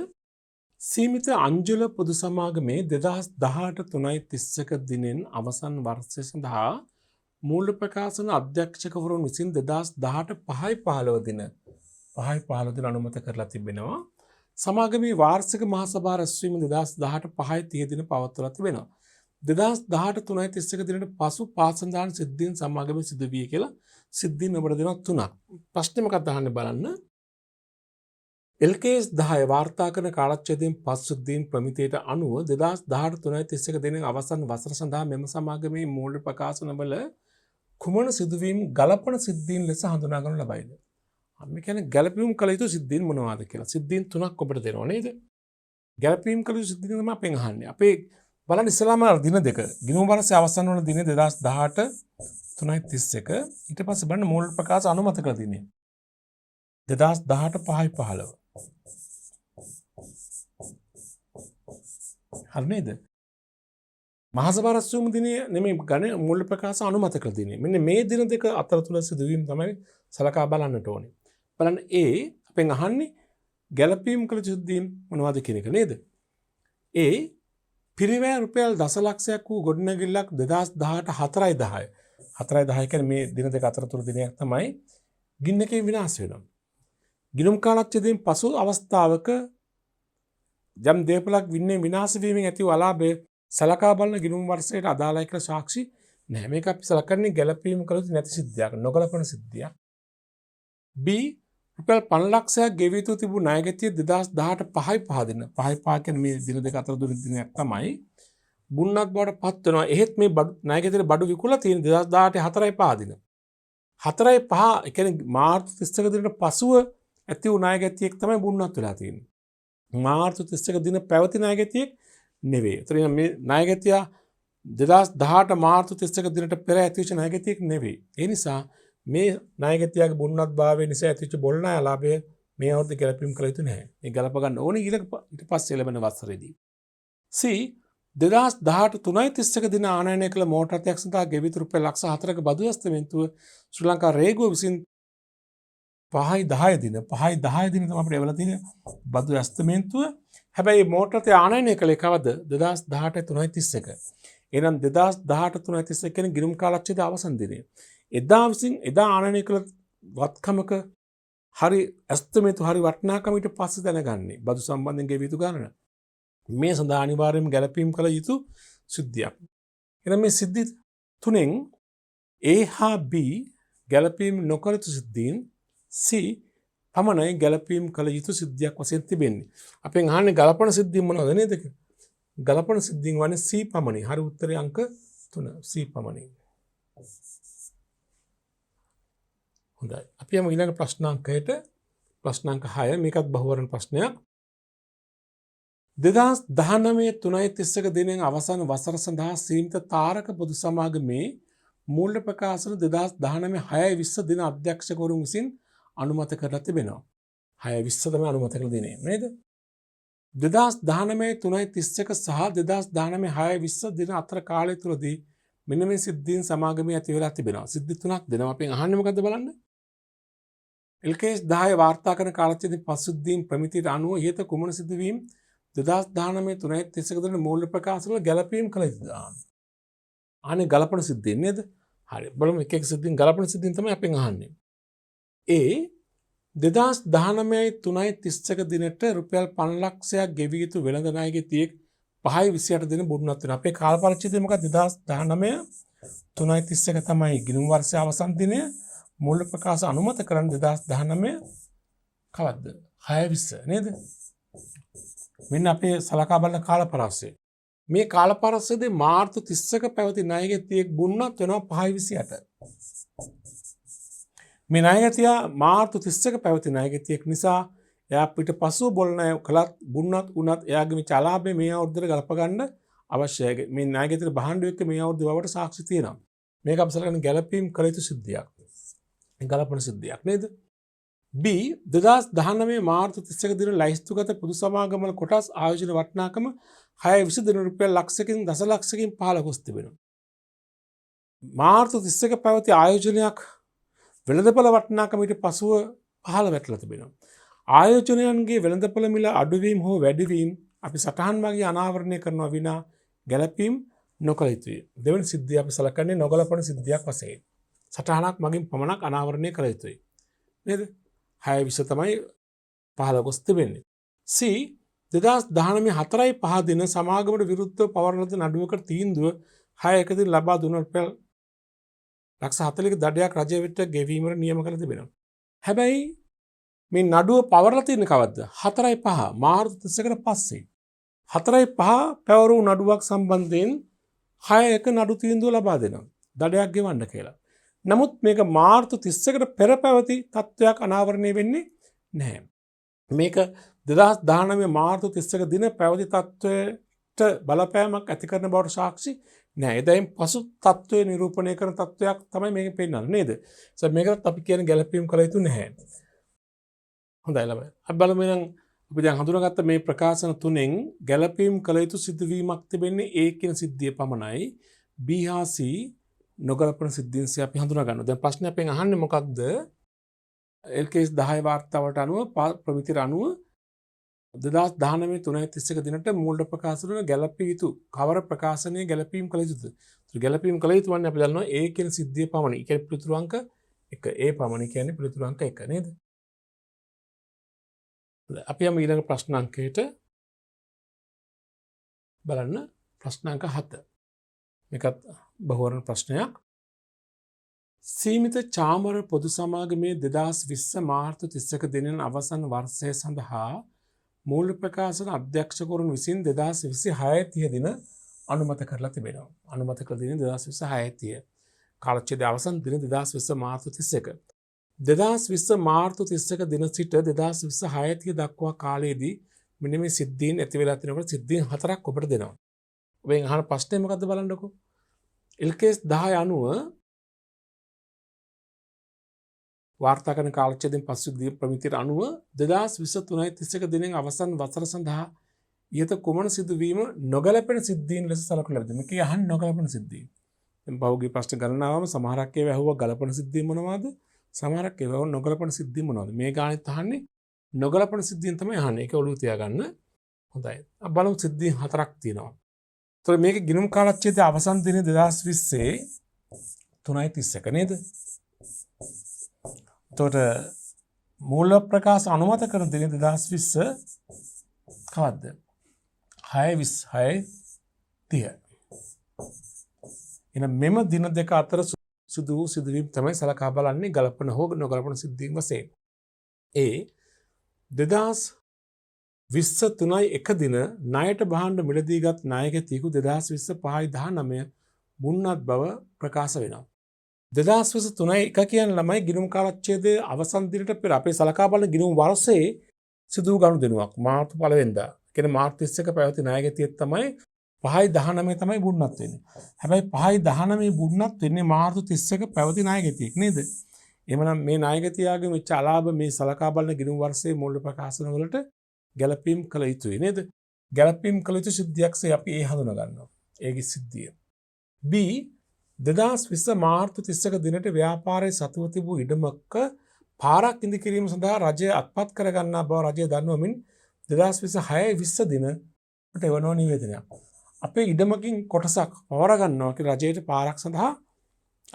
සීමිත අංජුල පොදු සමාගමේ 2018 3/31 දිනෙන් අවසන් වර්ෂය සඳහා මූල්‍ය ප්‍රකාශන අධ්‍යක්ෂකවරුන් විසින් 2018 5/15 දින අනුමත කරලා තිබෙනවා. සමාගමේ වාර්ෂික මහසභා රැස්වීම 2018 5/30 දින පවත්වලා තිබෙනවා. 2018 3/31 දිනට පසු පාසන්දාන සිද්ධීන් සමාගමේ සිදු වී කියලා සිද්ධීන් ඔබට දෙනවා 3ක්. ප්‍රශ්නේ මොකක්ද අහන්නේ බලන්න. LKS 10 වාර්තා කරන කාලච්ඡේදයෙන් පසු සිද්ධීන් ප්‍රමිතියට අනුව 2018 3/31 දින අවසන් වසර සඳහා මෙම සමාගමේ මූල්‍ය ප්‍රකාශනවල කුමන සිදුවීම් ගලපන සිද්ධීන් ලෙස හඳුනා ගනු ලබයිද? අපි කියන්නේ ගැළපීම් කළ යුතු සිද්ධීන් මොනවාද කියලා. සිද්ධීන් 3ක් ඔබට දෙනවා නේද? ගැළපීම් කළ යුතු සිද්ධීන් තමයි අපෙන් අහන්නේ. අපේ බලන්න ඉස්සලාම දින දෙක. ගිණුම් වර්ෂයේ අවසන් වන දිනේ 2018 3/31. ඊට පස්සේ බලන්න මූල්‍ය ප්‍රකාශ අනුමත කළ දිනේ 2018 5/15. හරි නේද? මහසභා රැස්වීම දිනේ නෙමෙයි ගණේ මූල්‍ය ප්‍රකාශ අනුමත කළ දිනේ. මෙන්න මේ දින දෙක අතර තුල සිදුවීම් තමයි සලකා බලන්නට ඕනේ. බලන්න අපෙන් අහන්නේ ගැළපීම් කළ සිද්ධීන් මොනවද කියන එක නේද? පිරිවැය රුපියල් දසලක්ෂයක් වූ ගොඩනැගිල්ලක් 2018 4/10. 4/10 කියන්නේ මේ දින දෙක අතර තුර දිනයක් තමයි ගින්නකින් විනාශ වෙනවා. ගිණුම් කාලච්ඡේදයෙන් පසු අවස්ථාවක යම් දේපලක් විනාශ වීමෙන් ඇති වූ අලාභය සලකා බලන ගිණුම් වර්ෂයට අදාළයි කියලා සාක්ෂි නැහැ. මේක අපි සලකන්නේ ගැළපීම් කළ යුතු නැති සිද්ධියක්, නොගැලපෙන සිද්ධියක්. B රුපියල් 5 ලක්ෂයක් ගෙවී යුතු තිබූ ණයගැතිය 2018 5/5 දින. 5/5 කියන්නේ මේ දින දෙක අතර දුර දිනයක් තමයි. බුන්නත් බවට පත් වෙනවා. එහෙත් මේ ණයගැතියේ බඩු විකුණලා තියෙන 2018 4/5 දින. 4/5 කියන්නේ මාර්තු 31 දිනට පසුව ඇති වූ ණයගැතියෙක් තමයි බුන්නත් වෙලා තියෙන්නේ. මාර්තු 31 දින පැවති ණයගැතියෙක් නෙවෙයි. ඒතර මේ ණයගැතිය 2018 මාර්තු 31 දිනට පෙර ඇතිවෙච්ච ණයගැතියෙක් නෙවෙයි. ඒ නිසා මේ ණයගැතියාගේ බුන්නත් භාවය නිසා ඇතිවෙච්ච බොල් ණය ලාභය මේ අවුරුද්ද ගැලපීම් කළ යුතු නැහැ. මේ ගලප ගන්න ඕනේ ඊට පස්සේ ලැබෙන වසරේදී. C 2018 3/31 දින ආනයනය කළ මෝටර් රථයක් සඳහා ගෙවිත රුපියල් ලක්ෂ 4ක බදු ඇස්තමේන්තුව ශ්‍රී ලංකා රේගුව විසින් 5/10 දින තමයි අපිට එවලා තියෙන බදු ඇස්තමේන්තුව. හැබැයි මෝටර් රථය ආනයනය කළේ කවද? 2018 3/31. එහෙනම් 2018 3/31 කියන්නේ ගිණුම් කාලච්ඡේදයේ අවසන් දිනේ. එදා ආනයනය කළ වත්කමක හරි ඇස්තමේන්තු හරි වටිනාකම ඊට පස්සේ දැනගන්නේ බදු සම්බන්ධයෙන් ගෙවිය යුතු ගණන. මේ සඳහා අනිවාර්යයෙන්ම ගැලපීම් කළ යුතු සිද්ධියක්. එහෙනම් මේ සිද්ධි තුනෙන් A හා B ගැලපීම් නොකළ යුතු සිද්ධීන්, C පමණයි ගැලපීම් කළ යුතු සිද්ධියක් වශයෙන් තිබෙන්නේ. අපෙන් අහන්නේ ගලපන සිද්ධීන් මොනවද නේද? ගලපන සිද්ධීන් වන්නේ C පමණයි. හරි උත්තරේ අංක 3 C පමණයි. හොඳයි. අපි යමු ඊළඟ ප්‍රශ්නාංකයට. ප්‍රශ්නාංක 6 මේකත් බහුවර්ණ ප්‍රශ්නයක්. 2019 3:31 දිනෙන් අවසන් වසර සඳහා සීමිත තාරක පොදු සමාගමේ මූල්‍ය ප්‍රකාශන 2019 6:20 දින අධ්‍යක්ෂකවරුන් විසින් අනුමත කරලා තිබෙනවා. 6:20 තමයි අනුමත කළ දිනේ නේද? 2019 3:31 සහ 2019 6:20 දින අතර කාලය තුලදී මෙන්න මේ සිද්ධීන් සමාගමේ ඇති වෙලා තිබෙනවා. සිද්ධි තුනක් දෙනවා. අපි අහන්නේ මොකද්ද බලන්න. LKS 10 වාර්තා කරන කාලච්ඡේදයේ පසුද්දීන් ප්‍රමිතියට අනුව ඉහත කුමන සිදුවීම් 2019 3:31 දින මූල්‍ය ප්‍රකාශන වල ගැළපීම් කළ යුතුද? අනේ ගලපන සිද්ධීන් නේද? හරි. බලමු එක එක සිද්ධීන් ගලපන සිද්ධීන් තමයි අපෙන් අහන්නේ. ඒ 2019 3:31 දිනට රුපියල් 5 ලක්ෂයක් ගෙවිය යුතු වෙළඳ ණයගේ තියෙක් 5:28 දින බුදුනත් වෙනවා. අපේ කාල පරිච්ඡේදය මොකක්ද? 2019 3:31 තමයි ගිණුම් වර්ෂයේ අවසන් දිනය. මූල්‍ය ප්‍රකාශ අනුමත කරන 2019 කවද්ද? 6:20 නේද? මෙන්න අපේ සලකා බලන කාල පරාසය. මේ කාල පරාසයේදී මාර්තු 30ක පැවති ණයගේ තියෙක් බුදුනත් වෙනවා 5:28. මේ ණයගතිය මාර්තු 30ක පැවති ණයගතියක් නිසා එයා පිට පසුව බොල් ණය කළත් බුන්නත් උනත් එයාගේ මේ චලාභය මේ අවුරුද්දට ගලප ගන්න අවශ්‍යයි. මේ ණයගතියේ භාණ්ඩ එක්ක මේ අවුරුද්ද වවට සාක්ෂි තියෙනවා. මේක අපි සලකන ගැළපීම් කළ යුතු සිද්ධියක්. ගලපන සිද්ධියක් නේද? B 2019 මාර්තු 31 දින ලැයිස්තුගත පොදු සමාගම වල කොටස් ආයෝජන වටිනාකම 6:20 දින රුපියල් ලක්ෂකින් දසලක්ෂකින් පහළ ගොස් තිබෙනවා. මාර්තු 31 පැවති ආයෝජනයක් වෙළඳපොළ වටිනාකම ඊට පසුව පහළ වැටලා තිබෙනවා. ආයෝජනයන්ගේ වෙළඳපොළ මිල අඩුවීම හෝ වැඩිවීම අපි සටහන් මාගේ අනාවරණය කරනවා විනා ගැළපීම් නොකළ යුතුය. දෙවන සිද්ධිය අපි සලකන්නේ නොගලපන සිද්ධියක් වශයෙන්. සටහනක් මගින් පමණක් අනාවරණය කළ යුතුයි. නේද? 6:20 තමයි පහළ ගොස් තිබෙන්නේ. C 2019 4:05 දින සමාගමට විරුද්ධව පවරන ලද නඩුවකට තීන්දුව 6:1 දින ලබා දුන රුපියල් ලක්ෂ 40ක දඩයක් රජය වෙත ගෙවීමට නියම කර තිබෙනවා. හැබැයි මේ නඩුව පවරලා තියෙන්නේ කවද්ද? 4:05 මාර්තු 31කට පස්සේ. 4:05 පැවරූ නඩුවක් සම්බන්ධයෙන් 6:1 නඩු තීන්දුව ලබා දෙනවා. දඩයක් ගෙවන්න කියලා. නමුත් මේක මාර්තු 31කට පෙර පැවති තත්ත්වයක් අනාවරණය වෙන්නේ නැහැ. මේක 2019 මාර්තු 31 දින පැවති තත්ත්වයට බලපෑමක් ඇති කරන බවට සාක්ෂි නැහැ. එදයින් පසු තත්ත්වය නිරූපණය කරන තත්ත්වයක් තමයි මේක පෙන්වන්නේ නේද? මේකත් අපි කියන ගැළපීම් කළ යුතු නැහැ. හොඳයි ළමයි. අපි බලමු එහෙනම් අපි දැන් හඳුනාගත්ත මේ ප්‍රකාශන තුනෙන් ගැළපීම් කළ යුතු සිදුවීමක් තිබෙන්නේ A කියන සිද්ධිය පමණයි. B හා C නොගැලපෙන සිද්ධීන්සේ අපි හඳුනා ගන්නවා. දැන් ප්‍රශ්නේ අපෙන් අහන්නේ මොකක්ද? LKS 10 වාර්තාවට අනුව ප්‍රමිතියට අනුව 2019 3:31 දිනට මූල්‍ය ප්‍රකාශන වන ගැළපිය යුතු කවර ප්‍රකාශනයේ ගැළපීම් කළ යුතුද? ගැළපීම් කළ යුතු වන්නේ අපි දන්නවා A කියන සිද්ධිය පමණයි. ඒ කියන්නේ පිළිතුරු අංක 1. A පමණයි කියන්නේ පිළිතුරු අංක 1 නේද? අපි යමු ඊළඟ ප්‍රශ්නාංකයට බලන්න. ප්‍රශ්නාංක 7. මේකත් බහුවර්ණ ප්‍රශ්නයක්. සීමිත චාමර පොදු සමාගමේ 2020 මාර්තු 31 දිනෙන් අවසන් වර්ෂය සඳහා මූල්‍ය ප්‍රකාශන අධ්‍යක්ෂකවරුන් විසින් 2026 දින අනුමත කරලා තිබෙනවා. අනුමත කළ දින 2026 කාලච්ඡේදය අවසන් දින 2020 මාර්තු 31. 2020 මාර්තු 31 දින සිට 2026 දක්වා කාලයේදී මෙන්න මේ සිද්ධීන් ඇති වෙලා තිනකොට සිද්ධීන් 4ක් ඔබට දෙනවා. ඔබෙන් අහන ප්‍රශ්නේ මොකද්ද බලන්නකෝ. LKS 10 අනුව වාර්තා කරන කාලච්ඡේදයෙන් පසු ප්‍රමිතියට අනුව 2023 දිනෙන් අවසන් වසර සඳහා ඊට කුමන සිදුවීම නොගැලපෙන සිද්ධීන් ලෙස සලකනු ලැබෙද? මේක අහන්නේ නොගැලපෙන සිද්ධීන්. දැන් පහුගිය ප්‍රශ්න ගණනාවම සමහරක් ඒවා ඇහුවා ගලපන සිද්ධීන් මොනවද? සමහරක් ඒවා නොගැලපෙන සිද්ධීන් මොනවද? මේ ගානෙත් අහන්නේ නොගැලපෙන සිද්ධීන් තමයි අහන්නේ. ඒක ඔළුව තියාගන්න. හොඳයි. අපි බලමු සිද්ධීන් 4ක් තියෙනවා. ඒතර මේක ගිණුම් කාලච්ඡේදයේ අවසන් දිනේ 2020 3:31 නේද? එතකොට මූල්‍ය ප්‍රකාශ අනුමත කරන දින 2020 කවද්ද? 6:26 එන මෙම දින දෙක අතර සිදු වූ සිදුවීම් තමයි සලකා බලන්නේ ගලපන හෝ නොගලපන සිද්ධීන් වශයෙන්. A 2019 3:31 දින 23 දින ණයට භාණ්ඩ මිලදීගත් ණයගැතියෙකු 2025/19 මුන්නත් බව ප්‍රකාශ වෙනවා. 2023 කියන ළමයි ගිණුම් කාලච්ඡේදයේ අවසන් දිනට පෙර අපේ සලකා බලන ගිණුම් වර්ෂයේ සිදු වූ ගනුදෙනුවක් මාර්තු 1 වෙනිදා. කියන්නේ මාර්තු 31 පැවති ණයගැතියෙක් තමයි 5/19 තමයි මුන්නත් වෙන්නේ. හැබැයි 5/19 මුන්නත් වෙන්නේ මාර්තු 31 පැවති ණයගැතියෙක් නේද? එහෙමනම් මේ ණයගැතියාගේ මෙච්ච අලාභ මේ සලකා බලන ගිණුම් වර්ෂයේ මූල්‍ය ප්‍රකාශන වලට ගැලපීම් කළ යුතුයි නේද? ගැලපීම් කළ යුතු සිද්ධියක්සේ අපි ඒ හඳුනා ගන්නවා. ඒකේ සිද්ධිය. B 2020 මාර්තු 31 දිනට ව්‍යාපාරයේ සතුව තිබූ ඉඩමක පාරක් ඉදි කිරීම සඳහා රජය අත්පත් කර ගන්නා බව රජය දන්වමින් 2026 දිනට එවනෝ නිවේදනයක්. අපේ ඉඩමකින් කොටසක් පවර ගන්නවා කියලා රජයට පාරක් සඳහා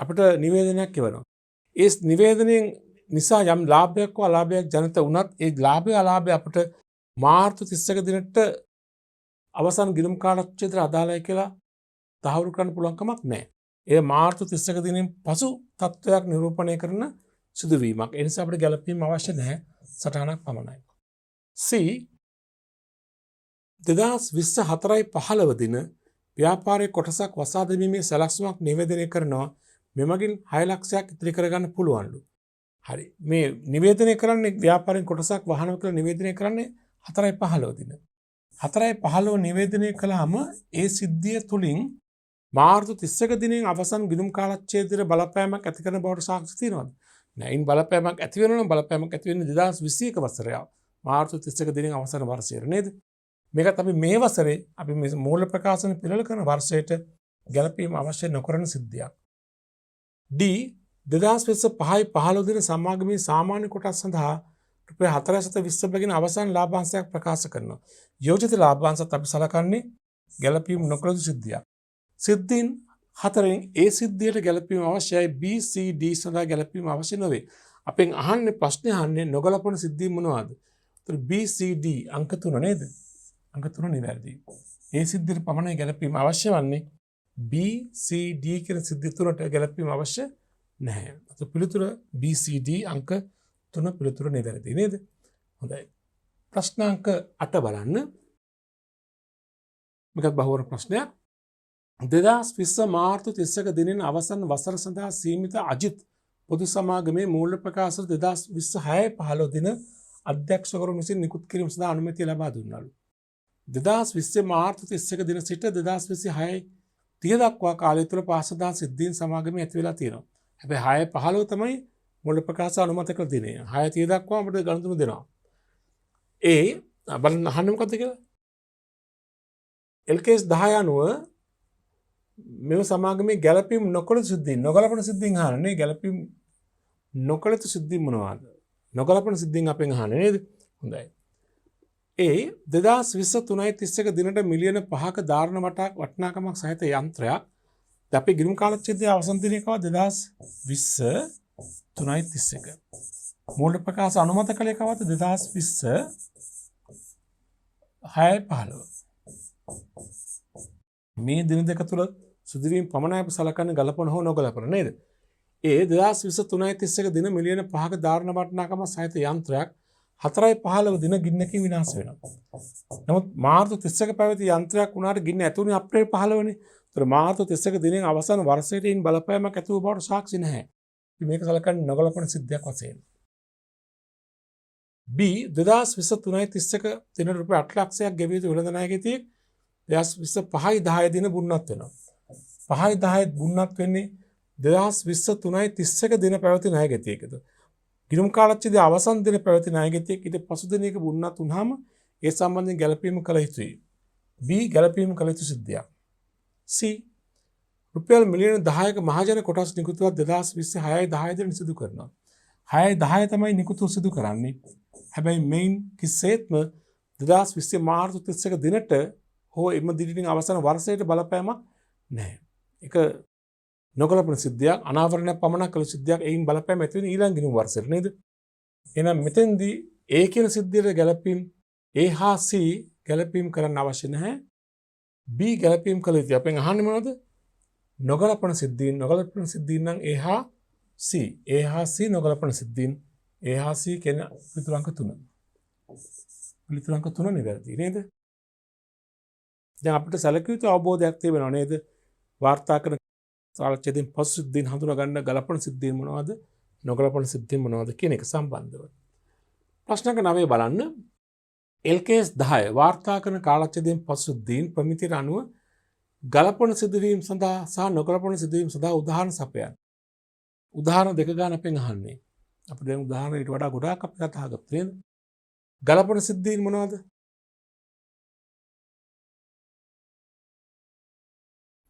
අපිට නිවේදනයක් එවනවා. ඒ නිවේදනයෙන් නිසා යම් ලාභයක් හෝ අලාභයක් ජනිත වුණත් ඒ ලාභය අලාභය අපිට මාර්තු 31 දිනට අවසන් ගිණුම් කාලච්ඡේදයට අදාළයි කියලා තහවුරු කරන්න පුළුවන් කමක් නැහැ. ඒ මාර්තු 31 දිනෙන් පසු තත්ත්වයක් නිරූපණය කරන සිදුවීමක්. ඒ නිසා අපිට ගැළපීම් අවශ්‍ය නැහැ. සටහනක් පමණයි. C 2024/15 දින ව්‍යාපාරයේ කොටසක් වසා දැමීමේ සැලැස්මක් නිවේදනය කරනවා. මෙමගින් 6 ලක්ෂයක් ඉතිරි කරගන්න පුළුවන්ලු. හරි. මේ නිවේදනය කරන්නේ ව්‍යාපාරයෙන් කොටසක් වහනවා කියලා නිවේදනය කරන්නේ 4/15 දින. 4/15 නිවේදනය කළාම ඒ සිද්ධිය තුලින් මාර්තු 31 දිනෙන් අවසන් ගිණුම් කාලච්ඡේදයේ බලපෑමක් ඇති කරන බවට සාක්ෂි තියෙනවද? නෑ. ඉන් බලපෑමක් ඇති වෙනවා නම් බලපෑමක් ඇති වෙන්නේ 2021 වසරේ මාර්තු 31 දිනෙන් අවසන් වර්ෂයේ නේද? මේකත් අපි මේ වසරේ අපි මේ මූල්‍ය ප්‍රකාශන පිළිල කරන වර්ෂයට ගැලපීම අවශ්‍ය නොකරන සිද්ධියක්. D 2025/15 දින සමාගමේ සාමාන්‍ය කොටස් සඳහා රුපියල් 420 බැගින් අවසන් ලාභාංශයක් ප්‍රකාශ කරනවා. යෝජිත ලාභාංශත් අපි සලකන්නේ ගැලපීම් නොකළ යුතු සිද්ධියක්. සිද්ධීන් 4න් ඒ සිද්ධියට ගැලපීම අවශ්‍යයි. B C D සඳහා ගැලපීම අවශ්‍ය නොවේ. අපෙන් අහන්නේ ප්‍රශ්නේ අහන්නේ නොගලපන සිද්ධීන් මොනවාද? ඒතර B C D අංක 3 නේද? අංක 3 නිවැරදි. ඒ සිද්ධියට පමණයි ගැලපීම අවශ්‍ය වන්නේ. B C D කියන සිද්ධි තුනට ගැලපීම අවශ්‍ය නැහැ. අත පිළිතුර B C D අංක 3 පිළිතුර නිවැරදි නේද? හොඳයි. ප්‍රශ්නාංක 8 බලන්න. මේකත් බහුවර ප්‍රශ්නයක්. 2020 මාර්තු 31 දිනෙන් අවසන් වසර සඳහා සීමිත අජිත් පොදු සමාගමේ මූල්‍ය ප්‍රකාශ 2026/15 දින අධ්‍යක්ෂකවරුන් විසින් නිකුත් කිරීම සඳහා අනුමැතිය ලබා දුන්නාලු. 2020 මාර්තු 31 දින සිට 2026 30 දක්වා කාලය තුළ පාසදා සිද්ධීන් සමාගමේ ඇති වෙලා තියෙනවා. හැබැයි 6/15 තමයි මූල්‍ය ප්‍රකාශ අනුමත කළ දිනය. 6:30 දක්වා අපිට ගණතුණු දෙනවා. ඒ බලන්න අහන්නේ මොකද්ද කියලා? LKS 10 අනුව මෙම සමාගමේ ගැලපීම් නොකළ සිද්ධීන් නොගලපන සිද්ධීන් අහන්නේ. ගැලපීම් නොකළ යුතු සිද්ධීන් මොනවාද? නොගලපන සිද්ධීන් අපෙන් අහන්නේ නේද? හොඳයි. ඒ 2023/31 දිනට මිලියන 5ක ධාරණ වටිනාකමක් සහිත යන්ත්‍රයක් අපේ ගිණුම් කාලච්ඡේදයේ අවසන් දිනය කවද? 2020/3/31. මූල්‍ය ප්‍රකාශ අනුමත කළේ කවද? 2020/6/15. මේ දින දෙක තුල සිදුවීම් පමණයි අපි සලකන්නේ ගලපන හෝ නොගලපන නේද? ඒ 2023/31 දින මිලියන 5ක ධාරණ වටිනාකමක් සහිත යන්ත්‍රයක් 4/15 දින ගින්නකින් විනාශ වෙනවා. නමුත් මාර්තු 31 පැවති යන්ත්‍රයක් වුණාට ගින්න ඇතුණේ අප්‍රේල් 15 නේ. ඒතර මාර්තු 31 දිනෙන් අවසන් වර්ෂයට ඉන් බලපෑමක් ඇති වූ බවට සාක්ෂි නැහැ. අපි මේක සලකන්නේ නොගලපන සිද්ධියක් වශයෙන්. B 2023/31 දින රුපියල් 8 ලක්ෂයක් ගෙවිය යුතු වෙළඳ ණයගැතියෙක් 2025/10 දින බුන්නත් වෙනවා. 5/10 බුන්නත් වෙන්නේ 2023/31 දින පැවති ණයගැතියෙක්ද. ගිණුම් කාලච්ඡේදයේ අවසන් දින පැවති ණයගැතියෙක් ඊට පසු දිනයක බුන්නත් වුනහම ඒ සම්බන්ධයෙන් ගැලපීම කළ යුතුයි. B ගැලපීම කළ යුතු සිද්ධියක්. C රුපියල් මිලියන 10ක මහජන කොටස් නිකුත්වත් 2026/10 දින සිදු කරනවා. 6/10 තමයි නිකුතු සිදු කරන්නේ. හැබැයි මෙයින් කිසිසේත්ම 2020 මාර්තු 31 දිනට හෝ එම දිනකින් අවසන් වර්ෂයට බලපෑමක් නැහැ. ඒක නොගලපන සිද්ධියක්. අනාවරණයක් පමණක් කළ සිද්ධියක්. එයින් බලපෑම ඇති වෙන ඊළඟ ගිණුම් වර්ෂයට නේද? එහෙනම් මෙතෙන්දී A කියන සිද්ධියට ගැලපීම් A හා C ගැලපීම් කරන්න අවශ්‍ය නැහැ. B ගැලපීම් කළ යුතුයි. අපෙන් අහන්නේ මොනවද? නොගලපන සිද්ධීන්. නොගලපන සිද්ධීන් නම් A හා C. A හා C නොගලපන සිද්ධීන්. A හා C කියන පිටුලංක 3. පිළිතුරු අංක 3 නිවැරදි නේද? දැන් අපිට සැලකිය යුතු අවබෝධයක් තියෙනවා නේද? වාර්තා කරන කාලච්ඡේදයෙන් පසු සිද්ධීන් හඳුනා ගන්න ගලපන සිද්ධීන් මොනවද? නොගලපන සිද්ධීන් මොනවද කියන එක සම්බන්ධව. ප්‍රශ්නක 9 බලන්න. LKS 10 වාර්තා කරන කාලච්ඡේදයෙන් පසු සිද්ධීන් ප්‍රමිතියට අනුව ගලපන සිදුවීම් සඳහා සහ නොගලපන සිදුවීම් සඳහා උදාහරණ සපයන්න. උදාහරණ දෙක ගන්න අපෙන් අහන්නේ. අපිට දැන් උදාහරණ ඊට වඩා ගොඩාක් අපි කතා කරගත්තා නේද? ගලපන සිද්ධීන් මොනවද?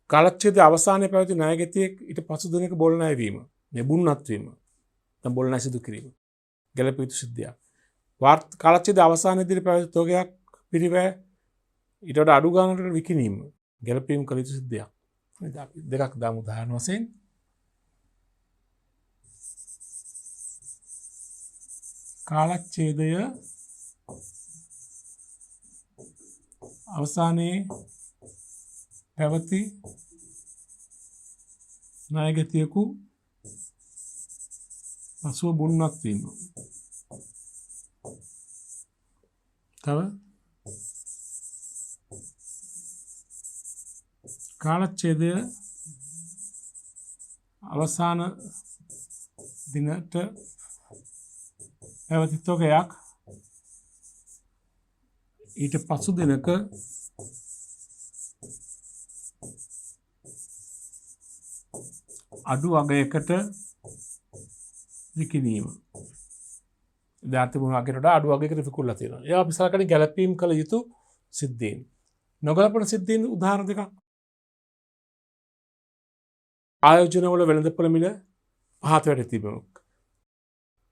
කාලච්ඡේදයේ අවසානයේ පැවති ණයගැතියෙක් ඊට පසු දිනක බොල් ණය වීම. මේ බුන්නත් වීම. නැත්නම් බොල් ණය සිදු කිරීම. ගැළපිය යුතු සිද්ධියක්. කාලච්ඡේදයේ අවසානයේදී පැවති තොගයක් පිරිවැය ඊට වඩා අඩු ගානකට විකිණීම. ගැළපීම් කළ යුතු සිද්ධියක්. නේද? අපි දෙකක් දාමු උදාහරණ වශයෙන්. කාලච්ඡේදය අවසානයේ පැවති ණයගැතියෙකු පසුව බුන්නත් වීම. තව කාලච්ඡේදය අවසාන දිනට පැවති තොගයක් ඊට පසු දිනක අඩු අගයකට විකිණීම. දැන් තිබුණු අගයට වඩා අඩු අගයකට විකුණලා තියෙනවා. ඒවා අපි සලකන්නේ ගැළපීම් කළ යුතු සිද්ධීන්. නොගැලපෙන සිද්ධීන් උදාහරණ දෙකක්. ආයෝජන වල වෙළඳපොළ මිල පහත වැටී තිබෙනවා.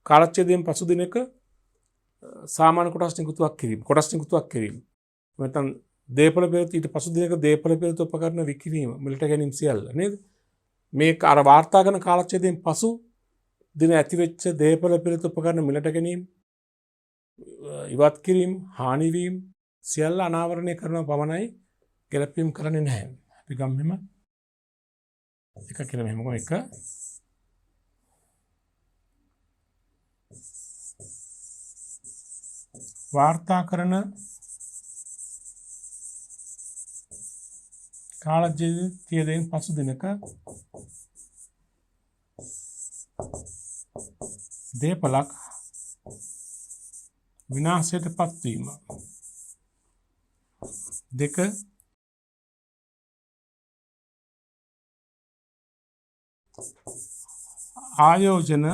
කාලච්ඡේදයෙන් පසු දිනක සාමාන්‍ය කොටස් නිකුතුවක් කිරීම. කොටස් නිකුතුවක් කිරීම. නැත්නම් දේපොළ පෙරත ඊට පසු දිනක දේපොළ පෙරත උපකරණ විකිණීම මිලට ගැනීම සියල්ල නේද? මේක අර වාර්තා කරන කාලච්ඡේදයෙන් පසු දින ඇතිවෙච්ච දේපොළ පෙරත උපකරණ මිලට ගැනීම ඉවත් කිරීම හානි වීම සියල්ල අනාවරණය කරන පමණයි ගැළපීම් කරන්නේ නැහැ. අපි ගම්මෙම එක කියලා මෙහෙම එක වාර්තා කරන කාලච්ඡේදයෙන් පසු දිනක දේපලක් විනාශයට පත්වීම. දෙක ආයෝජන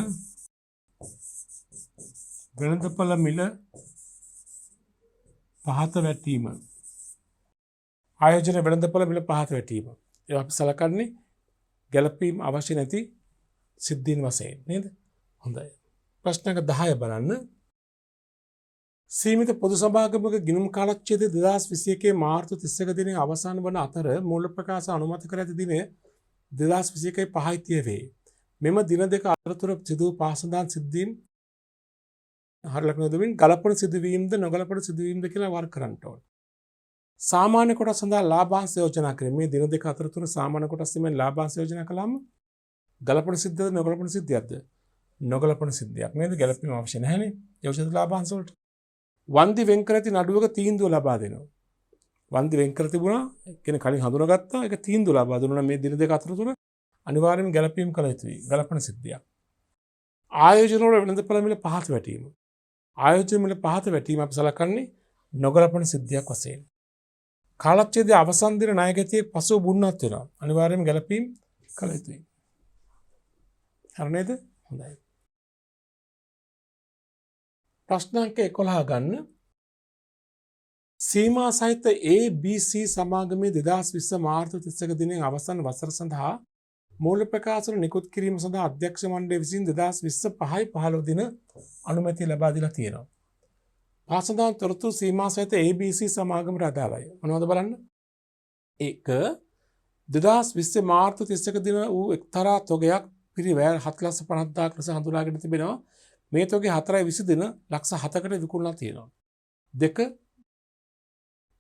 වෙළඳපොළ මිල පහත වැටීම. ආයෝජන වෙළඳපොළ මිල පහත වැටීම. ඒවා අපි සලකන්නේ ගැළපීම් අවශ්‍ය නැති සිද්ධීන් වශයෙන් නේද? හොඳයි. ප්‍රශ්නක 10 බලන්න. සීමිත පොදු සභාගමක ගිණුම් කාලච්ඡේදය 2021 මාර්තු 31 දිනයේ අවසන් වන අතර මූල ප්‍රකාශ අනුමත කර ඇති දිනය 2021 5 වේ. මෙම දින දෙක අතරතුර සිදු වූ පාසඳාන් සිද්ධීන් හරලක් නොදමින් ගලපන සිදුවීම්ද නොගලපන සිදුවීම්ද කියලා වර්ග කරන්න ඕන. සාමාන්‍ය කොටස් සඳහා ලාභාංශ යෝජනා කිරීම. මේ දින දෙක අතරතුර සාමාන්‍ය කොටස් වලින් ලාභාංශ යෝජනා කළාම ගලපන සිද්ධියද නොගලපන සිද්ධියක්ද? නොගලපන සිද්ධියක් නේද? ගැලපීම අවශ්‍ය නැහැනේ. යෝජිත ලාභාංශ වලට. වන්දි වෙන් කර ඇති නඩුවක තීන්දුව ලබා දෙනවා. වන්දි වෙන් කර තිබුණා කියන කලින් හඳුනාගත්තා. ඒක තීන්දුව ලබා දුන්නා මේ දින දෙක අතරතුර අනිවාර්යයෙන් ගැලපීම් කළ යුතුයි. ගලපන සිද්ධියක්. ආයෝජන වල වෙළඳපොළ මිල පහත වැටීම. ආයෝජන මිල පහත වැටීම අපි සලකන්නේ නොගලපන සිද්ධියක් වශයෙන්. කාලච්ඡේදයේ අවසන් දින ණයගැතියෙක් පසුව බුන්නත් වෙනවා. අනිවාර්යයෙන් ගැලපීම් කළ යුතුයි. හරි නේද? හොඳයි. ප්‍රශ්න අංක 11 ගන්න. සීමා සහිත ABC සමාගමේ 2020 මාර්තු 31 දිනයේ අවසන් වසර සඳහා මූල ප්‍රකාශන නිකුත් කිරීම සඳහා අධ්‍යක්ෂ මණ්ඩලය විසින් 2020 5/15 දින අනුමැතිය ලබා දීලා තියෙනවා. පාසඳාන් තොරතුරු සීමා සහිත ABC සමාගමට අදාළයි. මොනවද බලන්න? 1 2020 මාර්තු 31 දින වූ එක්තරා තොගයක් පිරිවැය 7,50,000ක් ලෙස හඳුනාගෙන තිබෙනවා. මේ තොගේ 4/20 දින ලක්ෂ 7කට විකුණලා තියෙනවා. 2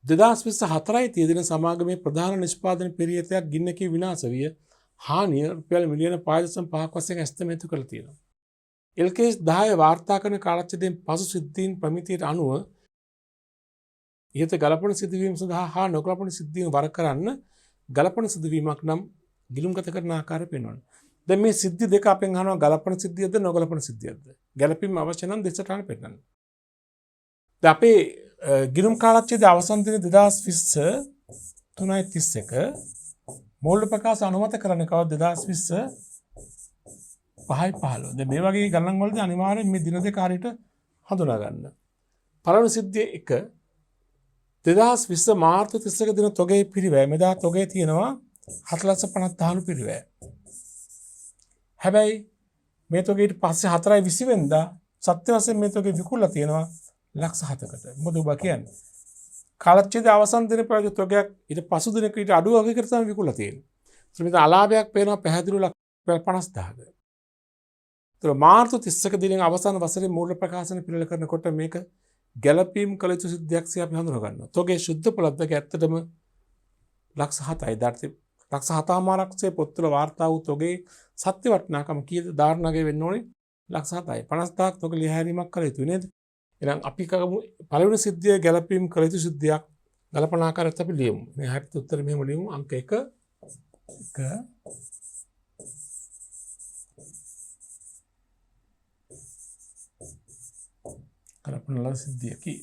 2024 දින සමාගමේ ප්‍රධාන නිෂ්පාදන පෙරියතයක් ගින්නකින් විනාශ විය හානිය රුපියල් මිලියන 5.5ක් වශයෙන් ඇස්තමේතු කරලා තියෙනවා. LKS 10 වාර්තා කරන කාලච්ඡේදයෙන් පසු සිද්ධීන් ප්‍රමිතියට අනුව ඉහත ගලපන සිදුවීම සඳහා හා නොගලපන සිද්ධීම වර කරන්න ගලපන සිදුවීමක් නම් ගිලුම්ගත කරන ආකාරය පෙන්වන්න. දැන් මේ සිද්ධි දෙක අපෙන් අහනවා ගලපන සිද්ධියද නොගලපන සිද්ධියද? ගැලපීම අවශ්‍ය නම් දෙසටහන පෙන්නන්න. දැන් අපේ ගිලුම් කාලච්ඡේදයේ අවසන් දින 2020 3:31 මූල්‍ය ප්‍රකාශ අනුමත කරන්න කවද 2020 5:15. දැන් මේ වගේ ගණන් වලදී අනිවාර්යෙන් මේ දින දෙක හරියට හඳුනා ගන්න. පළවෙනි සිද්ධිය 1 2020 මාර්තු 31 දින තොගේ පිරිවැය. මෙදා තොගේ තියෙනවා 4,50,000 පිරිවැය. හැබැයි මේ තොගේට පස්සේ 4:20 වෙනිදා සත්‍ය වශයෙන් මේ තොගේ විකුණලා තියෙනවා ලක්ෂ 7කට. මොකද ඔබ කියන්නේ? කාලච්ඡේදයේ අවසන් දින පැවති තොගයක් ඊට පසු දිනක ඊට අඩු වගේකට තමයි විකුණලා තියෙන්නේ. ඒත් මෙතන අලාභයක් පේනවා පැහැදිලිව ලක්ෂ 50,000ක. ඒතර මාර්තු 31 දිනෙන් අවසන් වසරේ මූල්‍ය ප්‍රකාශන පිළිල කරනකොට මේක ගැලපීම් කළ යුතු සිද්ධියක් සිය අපි හඳුනා ගන්නවා. තොගේ ශුද්ධ පොළොද්දක ඇත්තටම ලක්ෂ 7යි. දාර්ථි ලක්ෂ 7මාරක්සේ පොත්වල වාර්තා වූ තොගේ සත්‍ය වටිනාකම කීයද ධාරණගේ වෙන්න ඕනේ? ලක්ෂ 7යි. 50,000ක් තොග ලියහැරීමක් කළ යුතුයි නේද? එහෙනම් අපි කමු පළවෙනි සිද්ධිය ගැලපීම් කළ යුතු සිද්ධියක් ගලපන ආකාරයත් අපි ලියමු. මේ හරියට උත්තර මෙහෙම ලියමු. අංක 1 ගලපන ලද සිද්ධියකි.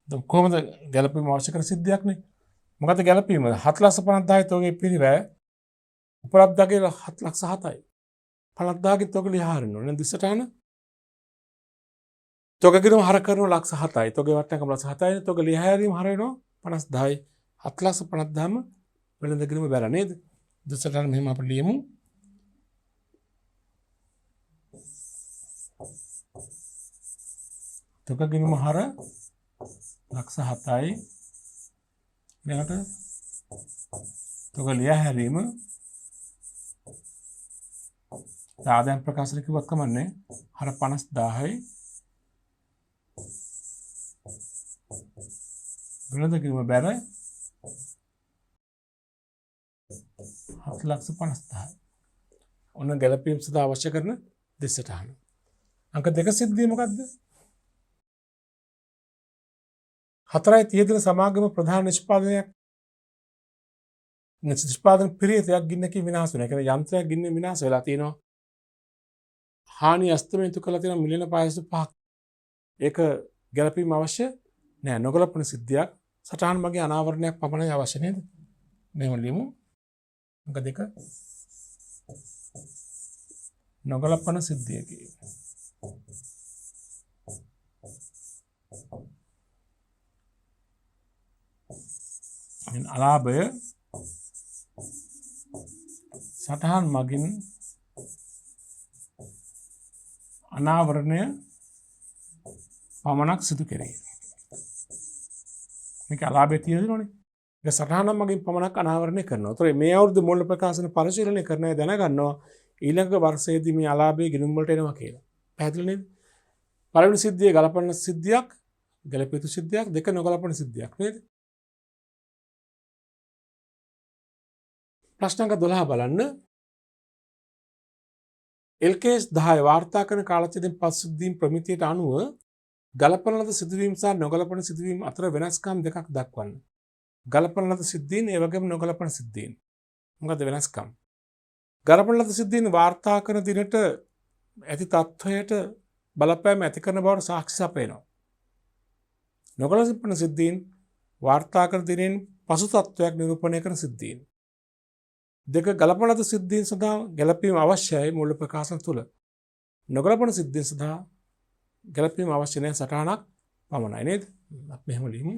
දැන් කොහොමද ගැලපීම අවශ්‍ය කරන සිද්ධියක් නේ? මොකද ගැලපීම 4,50,000 තොගේ පිරිවැය උපලබ්ධකේ 7,07යි. 50,000 තොග ලියහරින්න ඕනේ. දිසටහන තොගගිරුම හර කරන ලක්ෂ 7යි. තොගේ වටිනාකම ලක්ෂ 7යි. තොග ලියහැරීම හර වෙනවා 50,000යි. 7,50,000ම වෙළඳ බැල නේද? දිසටහන මෙහෙම අපි ලියමු. තොගගිරුම හර ලක්ෂ 7යි. ඊළඟට තොග ලියහැරීම ආදායම් ප්‍රකාශන කිව්වත් කමන්නේ හර 50,000යි. වෙළඳ බැර 7,50,000. ඔන්න ගැලපීම් සඳහා අවශ්‍ය කරන දෙසටහන. අංක 2 සිද්ධිය මොකද්ද? 4:30 දින සමාගම ප්‍රධාන නිෂ්පාදනයක් නිෂ්පාදන පිරියතක් ගින්නකින් විනාශ වෙනවා. ඒ කියන්නේ යන්ත්‍රයක් ගින්නෙන් විනාශ වෙලා තියෙනවා. හානි අස්තමේන්තු කරලා තියෙන මිලියන 5.5ක්. ඒක ගැලපීම අවශ්‍ය නෑ. නොගලපන සිද්ධියක් සටහන් මගේ අනාවරණයක් පමණයි අවශ්‍ය නේද? මෙහෙම ලියමු. අංක 2 නොගලපන සිද්ධියකි. අලාභය සටහන් මගින් අනාවරණය පමණක් සිදු කෙරේ. මේක අලාභය තියෙනවනේ. ඒක සටහන මගින් පමණක් අනාවරණය කරනවා. ඒතර මේ අවුරුදු මූල්‍ය ප්‍රකාශන පරිශීලනය කරන අය දැනගන්නවා ඊළඟ වර්ෂයේදී මේ අලාභය ගිණුම් වලට එනවා කියලා. පැහැදිලි නේද? පළවෙනි සිද්ධිය ගලපන සිද්ධියක්, ගැලපිය යුතු සිද්ධියක්, දෙක නොගලපන සිද්ධියක් නේද? ප්‍රශ්න අංක 12 බලන්න. LKS 10 වාර්තා කරන කාලච්ඡේදයෙන් පසු සිද්ධීන් ප්‍රමිතියට අනුව ගලපන ලද සිදුවීම් සහ නොගලපන සිදුවීම් අතර වෙනස්කම් දෙකක් දක්වන්න. ගලපන ලද සිද්ධීන් ඒ වගේම නොගලපන සිද්ධීන්. මොකද වෙනස්කම්? ගලපන ලද සිද්ධීන් වාර්තා කරන දිනට ඇති තත්ත්වයට බලපෑම ඇති කරන බවට සාක්ෂි සපයනවා. නොගලපන සිද්ධීන් වාර්තා කරන දිනෙන් පසු තත්ත්වයක් නිරූපණය කරන සිද්ධීන්. දෙක ගලපන ලද සිද්ධීන් සඳහා ගැලපීම අවශ්‍යයි මූල්‍ය ප්‍රකාශන තුල. නොගලපන සිද්ධීන් සඳහා ගැලපීම අවශ්‍ය නැහැ සටහනක් පමණයි නේද? අපි මෙහෙම ලියමු.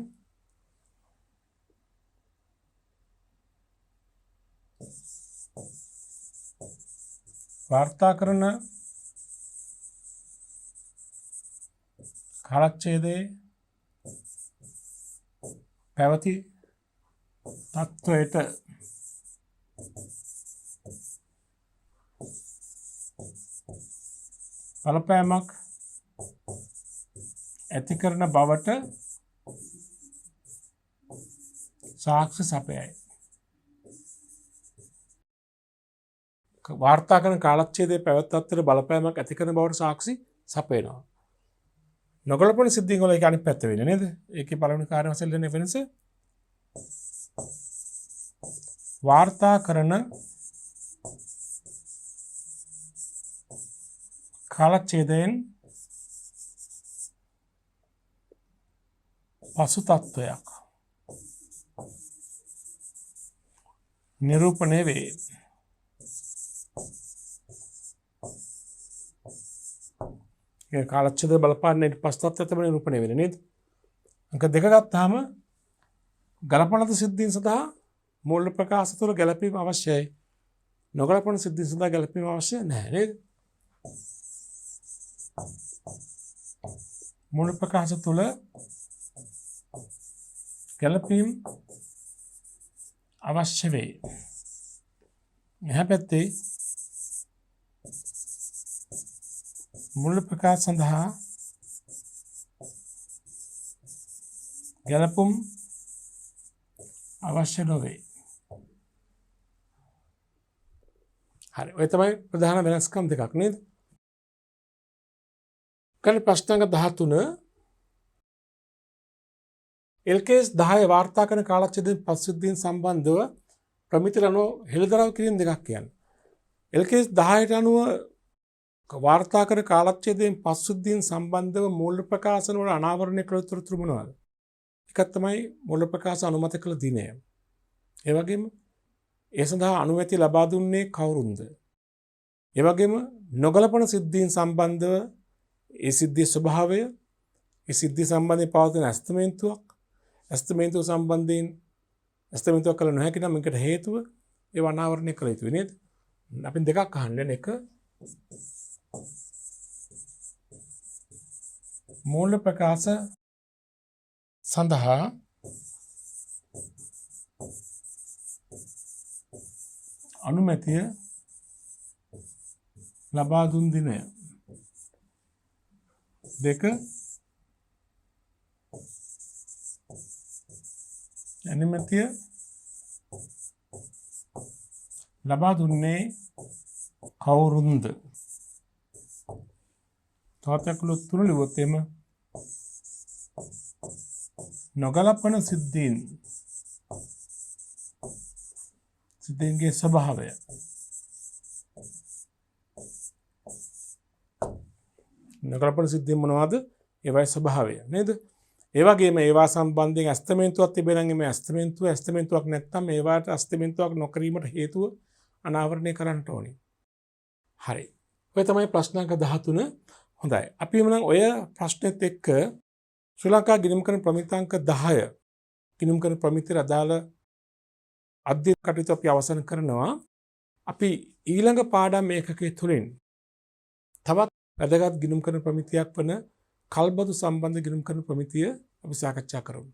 වාර්තා කරන කාලච්ඡේදයේ පැවති තත්ත්වයට බලපෑමක් ඇති කරන බවට සාක්ෂි සපයයි. වාර්තා කරන කාලච්ඡේදයේ පැවැත් තත්ත්වයට බලපෑමක් ඇති කරන බවට සාක්ෂි සපයනවා. නොගැලපෙන සිද්ධීන් වල ඒක අනිත් පැත්ත වෙන්නේ නේද? ඒකේ පළවෙනි කාර්ය වශයෙන් දෙන වෙනස වාර්තා කරන කාලච්ඡේදයෙන් පසු තත්වයක් නිරූපණය වේ. ඒ කාලච්ඡේද බලපාන්නේ පසු තත්වයක් තමයි නිරූපණය වෙන්නේ නේද? අංක 2 ගත්තාම ගලපන ලද සිද්ධීන් සඳහා මූල ප්‍රකාශ තුළ ගැලපීම අවශ්‍යයි. නොගලපන සිද්ධීන් සඳහා ගැලපීම අවශ්‍ය නැහැ නේද? මූල ප්‍රකාශ තුළ ගැලපීම් අවශ්‍ය වේ. මෙහා පැත්තේ මූල ප්‍රකාශ සඳහා ගැලපුම් අවශ්‍ය නොවේ. හරි. ඔය තමයි ප්‍රධාන වෙනස්කම් දෙකක් නේද? කල ප්‍රශ්නාංක 13 LKS 10 වාර්තා කරන කාලච්ඡේදයෙන් පසුද්ධීන් සම්බන්ධව ප්‍රමිතිය අනුව හෙළිදරව් කිරීම දෙකක් කියන්නේ. LKS 10ට අනුව වාර්තා කරන කාලච්ඡේදයෙන් පසුද්ධීන් සම්බන්ධව මූල ප්‍රකාශන වල අනාවරණය කළ යුතු මොනවාද? එකක් තමයි මූල ප්‍රකාශ අනුමත කළ දිනය. ඒ වගේම ඒ සඳහා අනුමැති ලබා දුන්නේ කවුරුන්ද? ඒ වගේම නොගලපන සිද්ධීන් සම්බන්ධව ඒ සිද්ධියේ ස්වභාවය, ඒ සිද්ධිය සම්බන්ධයෙන් පවතින ඇස්තමේන්තුව සම්බන්ධයෙන් ඇස්තමේන්තුවක් කළ නොහැකි නම් මේකට හේතුව ඒව අනාවරණය කළ යුතුයි නේද? අපි දෙකක් අහන්නේ. එක මූල ප්‍රකාශ සඳහා අනුමැතිය ලබා දුන් දිනය. දෙක අනුමැතිය ලබා දුන්නේ කවුරුන්ද? තාතකලු තුන ලිව්වොත් එම නොගලපන සිද්ධීන්ගේ ස්වභාවය නොගලපන සිද්ධීන් මොනවද? ඒවයි ස්වභාවය නේද? ඒ වගේම ඒවා සම්බන්ධයෙන් ඇස්තමේන්තුවක් තිබෙනවා නම් මේ ඇස්තමේන්තුවක් නැත්නම් ඒවාට ඇස්තමේන්තුවක් නොකිරීමට හේතුව අනාවරණය කරන්න ඕනේ. හරි. ඔය තමයි ප්‍රශ්නාංක 13. හොඳයි. අපි එමුනම් ඔය ප්‍රශ්නෙත් එක්ක ශ්‍රී ලංකා ගිණුම් කරන ප්‍රමිතාංක 10 ගිණුම් කරන ප්‍රමිතියට අදාළ අධ්‍යයන කටයුතු අපි අවසන් කරනවා. අපි ඊළඟ පාඩම් ඒකකයේ තුලින් තවත් වැදගත් ගිණුම් කරන ප්‍රමිතියක් වන කල්බදු සම්බන්ධ ගිණුම් කරන ප්‍රමිතිය අපි සාකච්ඡා කරමු.